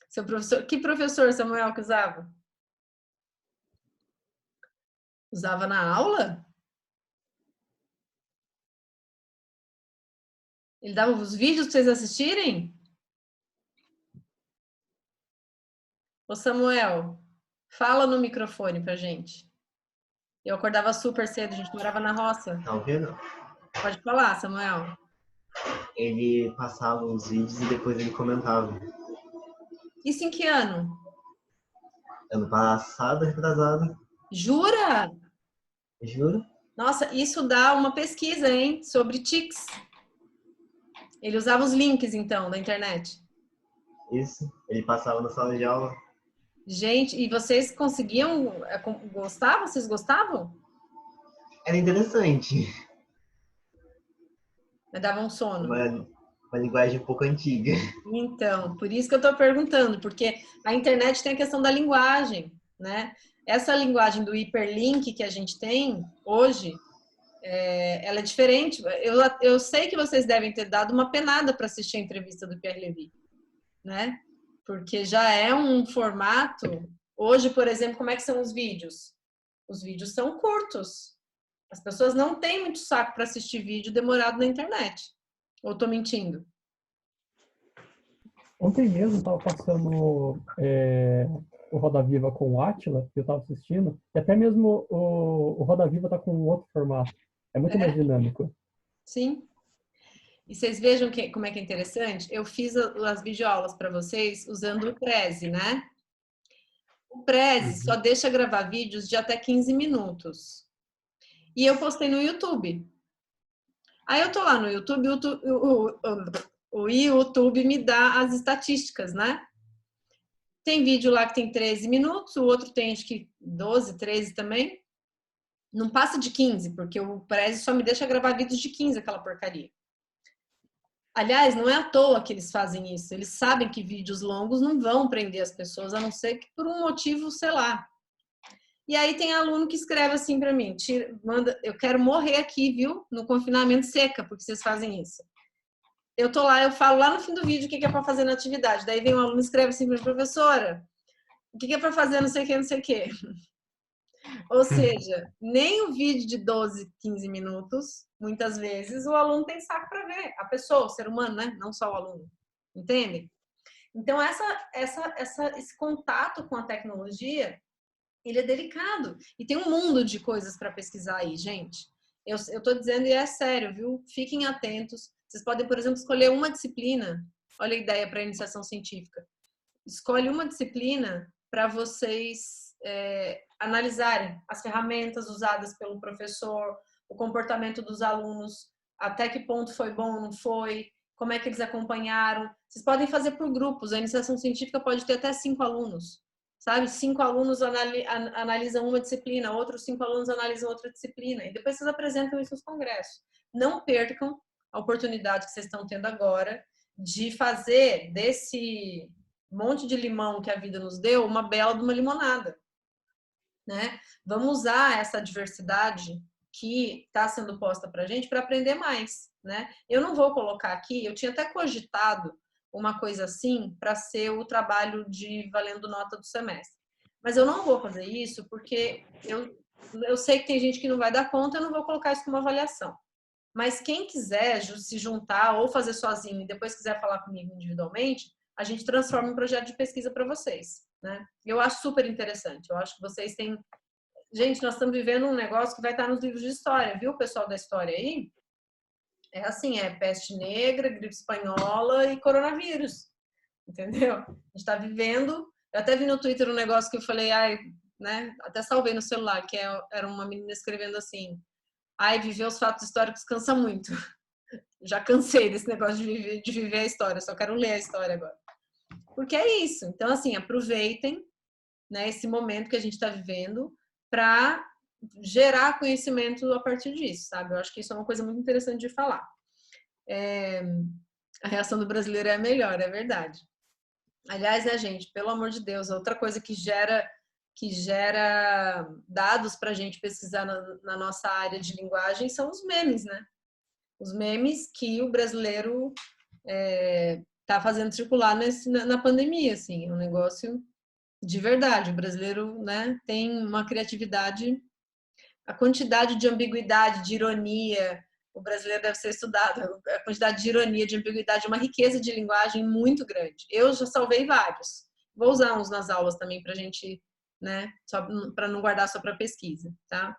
Seu professor, que professor, Samuel, que usava? Usava na aula? Ele dava os vídeos para vocês assistirem? Ô Samuel, fala no microfone pra gente. Eu acordava super cedo, a gente morava na roça. Tá ouvindo? Pode falar, Samuel. Ele passava os vídeos e depois ele comentava. Isso em que ano? Ano passado, retrasado. Jura? Juro? Nossa, isso dá uma pesquisa, hein? Sobre tics. Ele usava os links, então, da internet. Isso. Ele passava na sala de aula. Gente, e vocês conseguiam gostar? Vocês gostavam? Era interessante. Mas dava um sono. Uma linguagem um pouco antiga. Então, por isso que eu estou perguntando, porque a internet tem a questão da linguagem, né? Essa linguagem do hiperlink que a gente tem hoje, ela é diferente. Eu sei que vocês devem ter dado uma penada para assistir a entrevista do Pierre Levy, né? Porque já é um formato. Hoje, por exemplo, como é que são os vídeos? Os vídeos são curtos. As pessoas não têm muito saco para assistir vídeo demorado na internet. Ou estou mentindo? Ontem mesmo estava passando o Roda Viva com o Átila, que eu estava assistindo, e até mesmo o Roda Viva está com um outro formato. É muito mais dinâmico. Sim. E vocês vejam como é que é interessante? Eu fiz as videoaulas para vocês usando o Prezi, né? O Prezi só deixa gravar vídeos de até 15 minutos. E eu postei no YouTube. Aí eu tô lá no YouTube, o YouTube me dá as estatísticas, né? Tem vídeo lá que tem 13 minutos, o outro tem acho que 12, 13 também. Não passa de 15, porque o Prezi só me deixa gravar vídeos de 15, aquela porcaria. Aliás, não é à toa que eles fazem isso. Eles sabem que vídeos longos não vão prender as pessoas, a não ser que por um motivo, sei lá. E aí tem aluno que escreve assim para mim, manda, eu quero morrer aqui, viu? No confinamento seca, porque vocês fazem isso. Eu tô lá, eu falo lá no fim do vídeo o que é para fazer na atividade. Daí vem um aluno e escreve assim para mim, professora, o que é para fazer não sei o que, não sei o que. Ou seja, nem o vídeo de 12, 15 minutos, muitas vezes, o aluno tem saco para ver. A pessoa, o ser humano, né? Não só o aluno. Entendem? Então, esse contato com a tecnologia, ele é delicado. E tem um mundo de coisas para pesquisar aí, gente. Eu tô dizendo e é sério, viu? Fiquem atentos. Vocês podem, por exemplo, escolher uma disciplina. Olha a ideia para iniciação científica. Escolhe uma disciplina para vocês analisarem as ferramentas usadas pelo professor, o comportamento dos alunos, até que ponto foi bom, não foi, como é que eles acompanharam. Vocês podem fazer por grupos. A iniciação científica pode ter até 5 alunos. Sabe? 5 alunos analisam uma disciplina, outros 5 alunos analisam outra disciplina. E depois vocês apresentam isso nos congressos. Não percam a oportunidade que vocês estão tendo agora de fazer desse monte de limão que a vida nos deu uma bela de uma limonada. Né? Vamos usar essa diversidade que está sendo posta para a gente para aprender mais. Né? Eu não vou colocar aqui, eu tinha até cogitado uma coisa assim para ser o trabalho de valendo nota do semestre. Mas eu não vou fazer isso porque eu sei que tem gente que não vai dar conta, eu não vou colocar isso como avaliação. Mas quem quiser se juntar ou fazer sozinho e depois quiser falar comigo individualmente, a gente transforma um projeto de pesquisa para vocês. Né? Eu acho super interessante. Eu acho que vocês têm... Gente, nós estamos vivendo um negócio que vai estar nos livros de história, viu, pessoal da história aí? É assim, peste negra, gripe espanhola e coronavírus, entendeu? A gente está vivendo... Eu até vi no Twitter um negócio que eu falei, né? Até salvei no celular, que era uma menina escrevendo assim, viver os fatos históricos cansa muito. Já cansei desse negócio de viver a história, só quero ler a história agora. Porque é isso. Então, assim, aproveitem, né, esse momento que a gente está vivendo para gerar conhecimento a partir disso, sabe? Eu acho que isso é uma coisa muito interessante de falar. A reação do brasileiro é a melhor, é verdade. Aliás, né, gente, pelo amor de Deus, outra coisa que gera dados para a gente pesquisar na nossa área de linguagem são os memes, né? Os memes que o brasileiro tá fazendo circular na pandemia, assim, é um negócio de verdade. O brasileiro, né, tem uma criatividade, a quantidade de ambiguidade, de ironia, o brasileiro deve ser estudado, a quantidade de ironia, de ambiguidade, uma riqueza de linguagem muito grande. Eu já salvei vários. Vou usar uns nas aulas também para a gente, né, só para não guardar só para pesquisa, tá?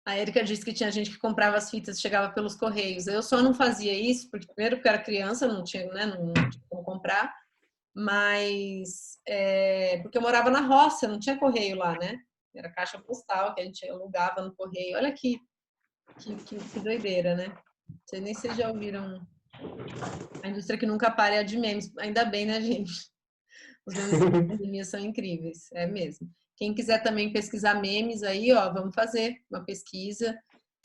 A Erika disse que tinha gente que comprava as fitas e chegava pelos correios. Eu só não fazia isso, porque primeiro porque eu era criança, não tinha, né, não tinha como comprar, mas porque eu morava na roça, não tinha correio lá, né? Era caixa postal que a gente alugava no correio. Olha que doideira, né? Não sei nem se vocês já ouviram. A indústria que nunca para é a de memes. Ainda bem, né, gente? Os memes da pandemia são incríveis, é mesmo. Quem quiser também pesquisar memes aí, ó, vamos fazer uma pesquisa.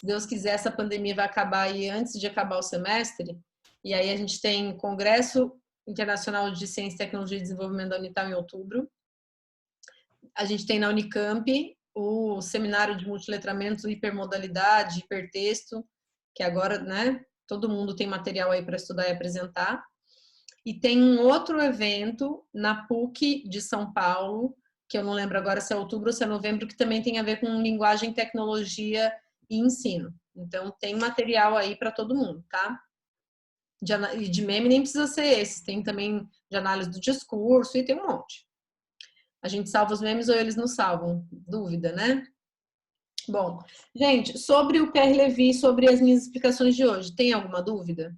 Se Deus quiser, essa pandemia vai acabar aí antes de acabar o semestre. E aí a gente tem Congresso Internacional de Ciência, Tecnologia e Desenvolvimento da Unital em outubro. A gente tem na Unicamp o Seminário de Multiletramentos, Hipermodalidade, Hipertexto, que agora, né, todo mundo tem material aí para estudar e apresentar. E tem um outro evento na PUC de São Paulo, que eu não lembro agora se é outubro ou se é novembro, que também tem a ver com linguagem, tecnologia e ensino. Então, tem material aí para todo mundo, tá? De meme nem precisa ser esse, tem também de análise do discurso e tem um monte. A gente salva os memes ou eles não salvam? Dúvida, né? Bom, gente, sobre o Pierre Levy, sobre as minhas explicações de hoje, tem alguma dúvida?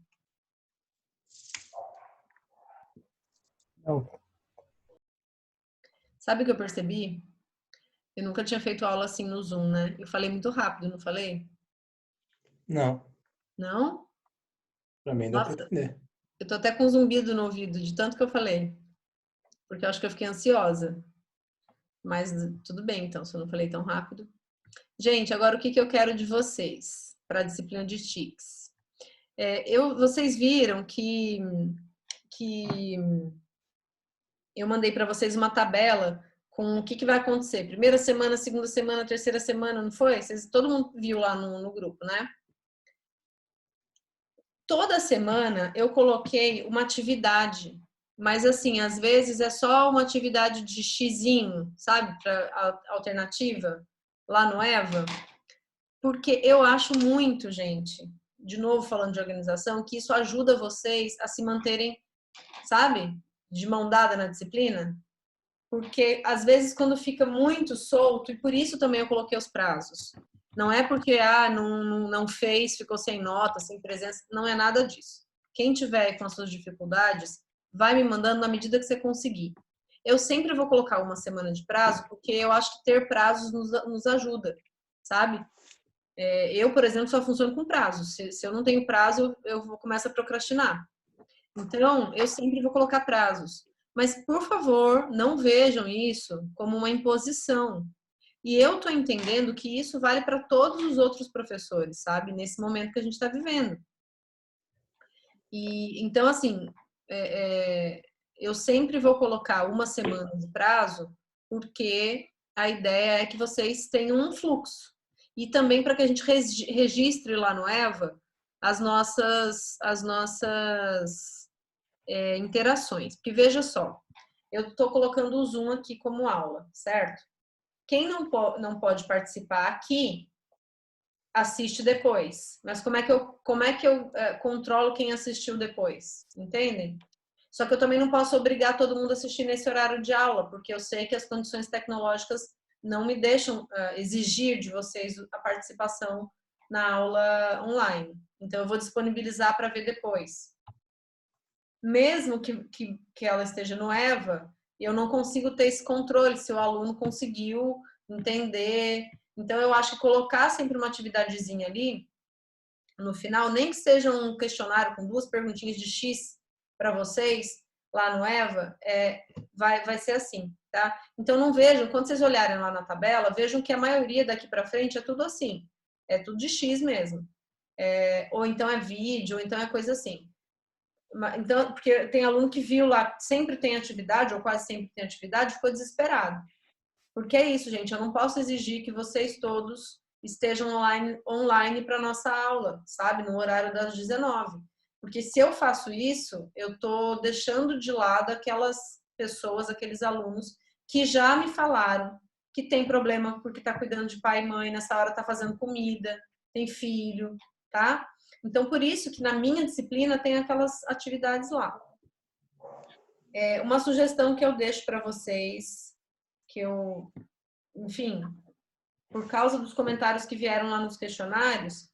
Não. Sabe o que eu percebi? Eu nunca tinha feito aula assim no Zoom, né? Eu falei muito rápido, não falei? Não, Não? pra mim dá pra Nossa, entender. eu tô até com um zumbido no ouvido de tanto que eu falei. Porque eu acho que eu fiquei ansiosa. Mas tudo bem, então, se eu não falei tão rápido. Gente, agora o que eu quero de vocês para a disciplina de TICS? Vocês viram que eu mandei para vocês uma tabela com o que vai acontecer. Primeira semana, segunda semana, terceira semana, não foi? Todo mundo viu lá no grupo, né? Toda semana eu coloquei uma atividade, mas assim, às vezes é só uma atividade de xizinho, sabe? Para alternativa, lá no EVA. Porque eu acho muito, gente, de novo falando de organização, que isso ajuda vocês a se manterem, sabe? De mão dada na disciplina. Porque às vezes quando fica muito solto, e por isso também eu coloquei os prazos. Não é porque não fez, ficou sem nota, sem presença, não é nada disso. Quem tiver com as suas dificuldades, vai me mandando na medida que você conseguir. Eu sempre vou colocar uma semana de prazo, porque eu acho que ter prazos nos ajuda, sabe? Eu, por exemplo, só funciono com prazo. Se eu não tenho prazo, eu começo a procrastinar. Então, eu sempre vou colocar prazos. Mas, por favor, não vejam isso como uma imposição. E eu estou entendendo que isso vale para todos os outros professores, sabe? Nesse momento que a gente está vivendo. E então, assim, eu sempre vou colocar uma semana de prazo, porque a ideia é que vocês tenham um fluxo. E também para que a gente registre lá no EVA as nossas interações. Porque veja só, eu estou colocando o Zoom aqui como aula, certo? Quem não pode participar aqui, assiste depois. Mas como é que eu controlo quem assistiu depois? Entendem? Só que eu também não posso obrigar todo mundo a assistir nesse horário de aula, porque eu sei que as condições tecnológicas não me deixam exigir de vocês a participação na aula online. Então, eu vou disponibilizar para ver depois. Mesmo que ela esteja no EVA, eu não consigo ter esse controle se o aluno conseguiu entender. Então, eu acho que colocar sempre uma atividadezinha ali, no final, nem que seja um questionário com 2 perguntinhas de X para vocês, lá no EVA, vai ser assim, tá? Então, não vejam, quando vocês olharem lá na tabela, vejam que a maioria daqui para frente é tudo assim. É tudo de X mesmo. Ou então é vídeo, ou então é coisa assim. Então, porque tem aluno que viu lá, sempre tem atividade, ou quase sempre tem atividade, ficou desesperado. Porque é isso, gente, eu não posso exigir que vocês todos estejam online para nossa aula, sabe? No horário das 19. Porque se eu faço isso, eu estou deixando de lado aquelas pessoas, aqueles alunos que já me falaram que tem problema porque está cuidando de pai e mãe, nessa hora está fazendo comida, tem filho, tá? Então, por isso que na minha disciplina tem aquelas atividades lá. Uma sugestão que eu deixo para vocês, que eu, enfim, por causa dos comentários que vieram lá nos questionários,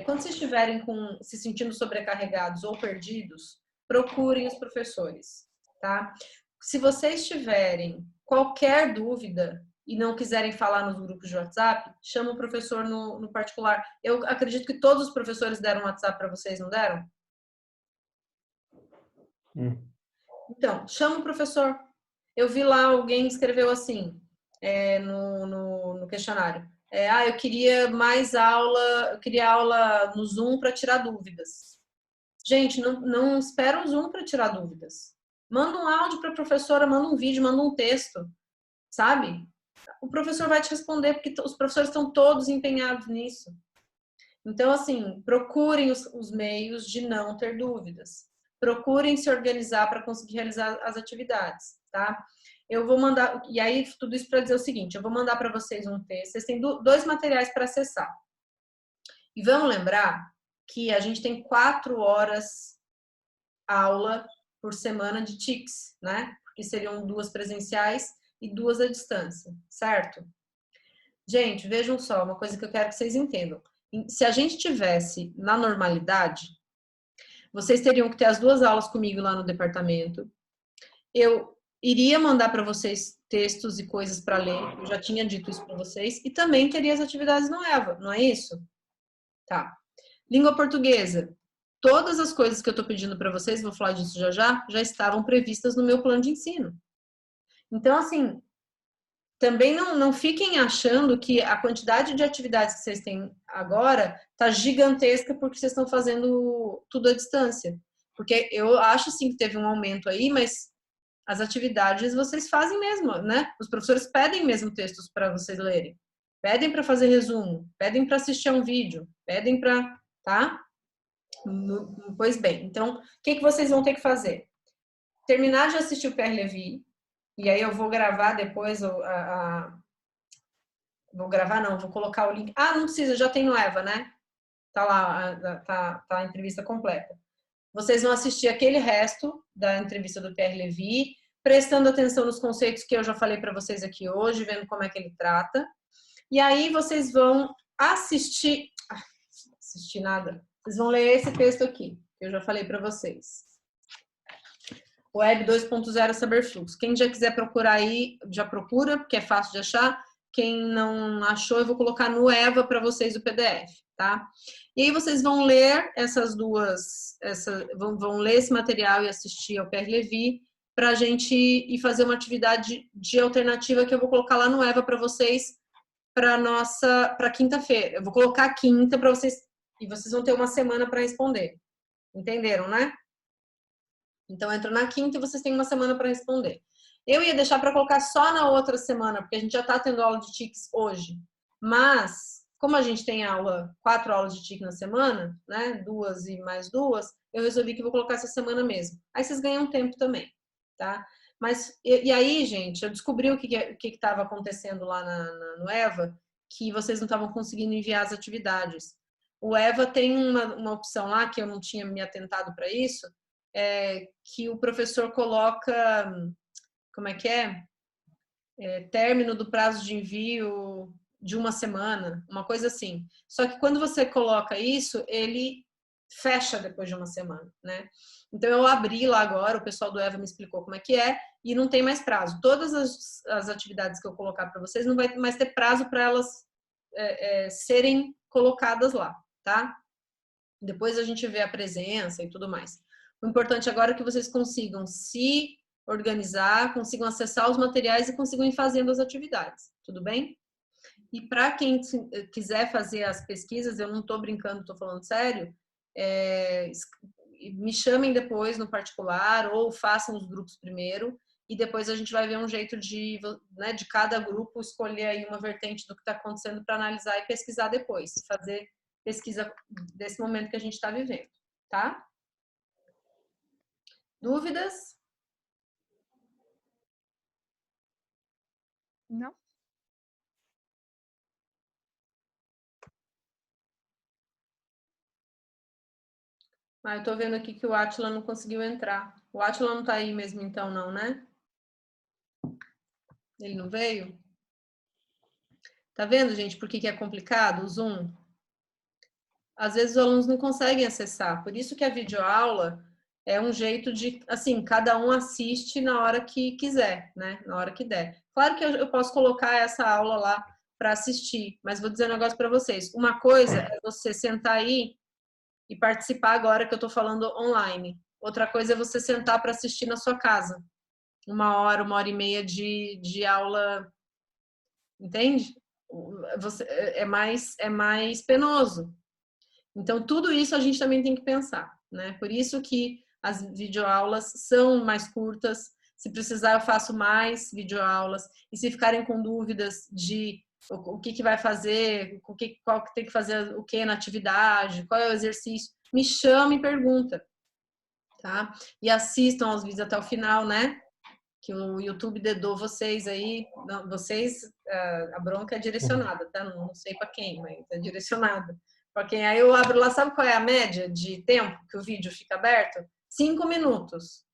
quando vocês estiverem se sentindo sobrecarregados ou perdidos, procurem os professores, tá? Se vocês tiverem qualquer dúvida e não quiserem falar nos grupos de WhatsApp, chama o professor no particular. Eu acredito que todos os professores deram WhatsApp para vocês, não deram? Então, chama o professor. Eu vi lá, alguém escreveu assim, no questionário. Eu queria mais aula, eu queria aula no Zoom para tirar dúvidas. Gente, não espera o Zoom para tirar dúvidas. Manda um áudio para a professora, manda um vídeo, manda um texto, sabe? O professor vai te responder, porque os professores estão todos empenhados nisso. Então, assim, procurem os meios de não ter dúvidas. Procurem se organizar para conseguir realizar as atividades, tá? Eu vou mandar, e aí tudo isso para dizer o seguinte, eu vou mandar para vocês um texto, vocês têm 2 materiais para acessar. E vamos lembrar que a gente tem 4 horas aula por semana de TICS, né? Porque seriam 2 presenciais e 2 à distância, certo? Gente, vejam só, uma coisa que eu quero que vocês entendam. Se a gente tivesse na normalidade, vocês teriam que ter as 2 aulas comigo lá no departamento. Eu iria mandar para vocês textos e coisas para ler, eu já tinha dito isso para vocês, e também teria as atividades no EVA, não é isso? Tá. Língua portuguesa. Todas as coisas que eu estou pedindo para vocês, vou falar disso já estavam previstas no meu plano de ensino. Então, assim, também não fiquem achando que a quantidade de atividades que vocês têm agora está gigantesca porque vocês estão fazendo tudo à distância. Porque eu acho, sim, que teve um aumento aí, mas as atividades vocês fazem mesmo, né? Os professores pedem mesmo textos para vocês lerem. Pedem para fazer resumo, pedem para assistir a um vídeo, pedem para, tá? Pois bem, então, o que vocês vão ter que fazer? Terminar de assistir o Pierre Levy, e aí eu vou gravar depois vou gravar não, vou colocar o link. Ah, não precisa, já tem no EVA, né? Tá lá, tá a entrevista completa. Vocês vão assistir aquele resto da entrevista do Pierre Levy, prestando atenção nos conceitos que eu já falei para vocês aqui hoje, vendo como é que ele trata. E aí vocês vão assistir nada. Vocês vão ler esse texto aqui, que eu já falei para vocês. Web 2.0 Saber Fluxo. Quem já quiser procurar aí, já procura, porque é fácil de achar. Quem não achou, eu vou colocar no EVA para vocês o PDF, tá? E aí vocês vão ler vão ler esse material e assistir ao Pierre Levy para a gente ir fazer uma atividade de alternativa que eu vou colocar lá no EVA para vocês para quinta-feira. Eu vou colocar quinta para vocês e vocês vão ter uma semana para responder. Entenderam, né? Então entra na quinta e vocês têm uma semana para responder. Eu ia deixar para colocar só na outra semana, porque a gente já está tendo aula de TICS hoje. Mas, como a gente tem 4 aulas de TIC na semana, né? 2 e mais 2, eu resolvi que vou colocar essa semana mesmo. Aí vocês ganham tempo também, tá? Mas, e aí, gente, eu descobri o que estava acontecendo lá no EVA, que vocês não estavam conseguindo enviar as atividades. O EVA tem uma opção lá, que eu não tinha me atentado para isso, que o professor coloca, como é que é? Término do prazo de envio de uma semana, uma coisa assim. Só que quando você coloca isso, ele fecha depois de uma semana, né? Então eu abri lá agora, o pessoal do EVA me explicou como é que é, e não tem mais prazo. Todas as atividades que eu colocar para vocês, não vai mais ter prazo para elas serem colocadas lá, tá? Depois a gente vê a presença e tudo mais. O importante agora é que vocês consigam se organizar, consigam acessar os materiais e consigam ir fazendo as atividades, tudo bem? E para quem quiser fazer as pesquisas, eu não estou brincando, estou falando sério, me chamem depois no particular ou façam os grupos primeiro e depois a gente vai ver um jeito de, né, de cada grupo escolher aí uma vertente do que está acontecendo para analisar e pesquisar depois, fazer pesquisa desse momento que a gente está vivendo, tá? Dúvidas? Não? Ah, eu tô vendo aqui que o Átila não conseguiu entrar. O Átila não tá aí mesmo então, não, né? Ele não veio? Tá vendo, gente, por que é complicado o Zoom? Às vezes os alunos não conseguem acessar. Por isso que a videoaula é um jeito de, assim, cada um assiste na hora que quiser, né? Na hora que der. Claro que eu posso colocar essa aula lá para assistir, mas vou dizer um negócio para vocês. Uma coisa é você sentar aí e participar agora que eu tô falando online. Outra coisa é você sentar para assistir na sua casa. 1 hora e meia de aula, entende? É mais penoso. Então, tudo isso a gente também tem que pensar, né? Por isso que as videoaulas são mais curtas. Se precisar, eu faço mais videoaulas. E se ficarem com dúvidas de o que vai fazer, qual que tem que fazer o que na atividade, qual é o exercício, me chama e pergunta, tá? E assistam aos vídeos até o final, né? Que o YouTube dedou vocês aí, não, vocês, a bronca é direcionada, tá? Não sei para quem, mas é direcionada. Para quem aí eu abro lá, sabe qual é a média de tempo que o vídeo fica aberto? 5 minutos.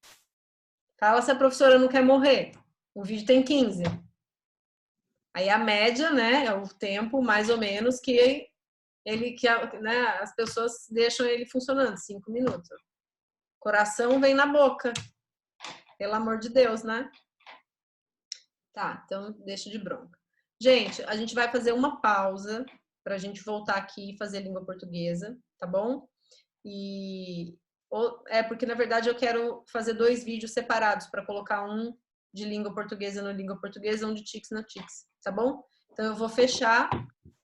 Fala se a professora não quer morrer. O vídeo tem 15. Aí a média, né, é o tempo mais ou menos que né, as pessoas deixam ele funcionando, 5 minutos. Coração vem na boca. Pelo amor de Deus, né? Tá, então deixa de bronca. Gente, a gente vai fazer uma pausa para a gente voltar aqui e fazer língua portuguesa, tá bom? Porque na verdade eu quero fazer 2 vídeos separados para colocar um de língua portuguesa no língua portuguesa, um de Tics no Tics, tá bom? Então eu vou fechar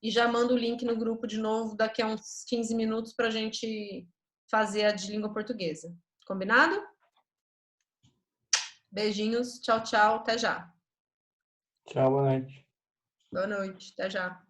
e já mando o link no grupo de novo daqui a uns 15 minutos para a gente fazer a de língua portuguesa. Combinado? Beijinhos, tchau, tchau, até já. Tchau, boa noite. Boa noite, até já.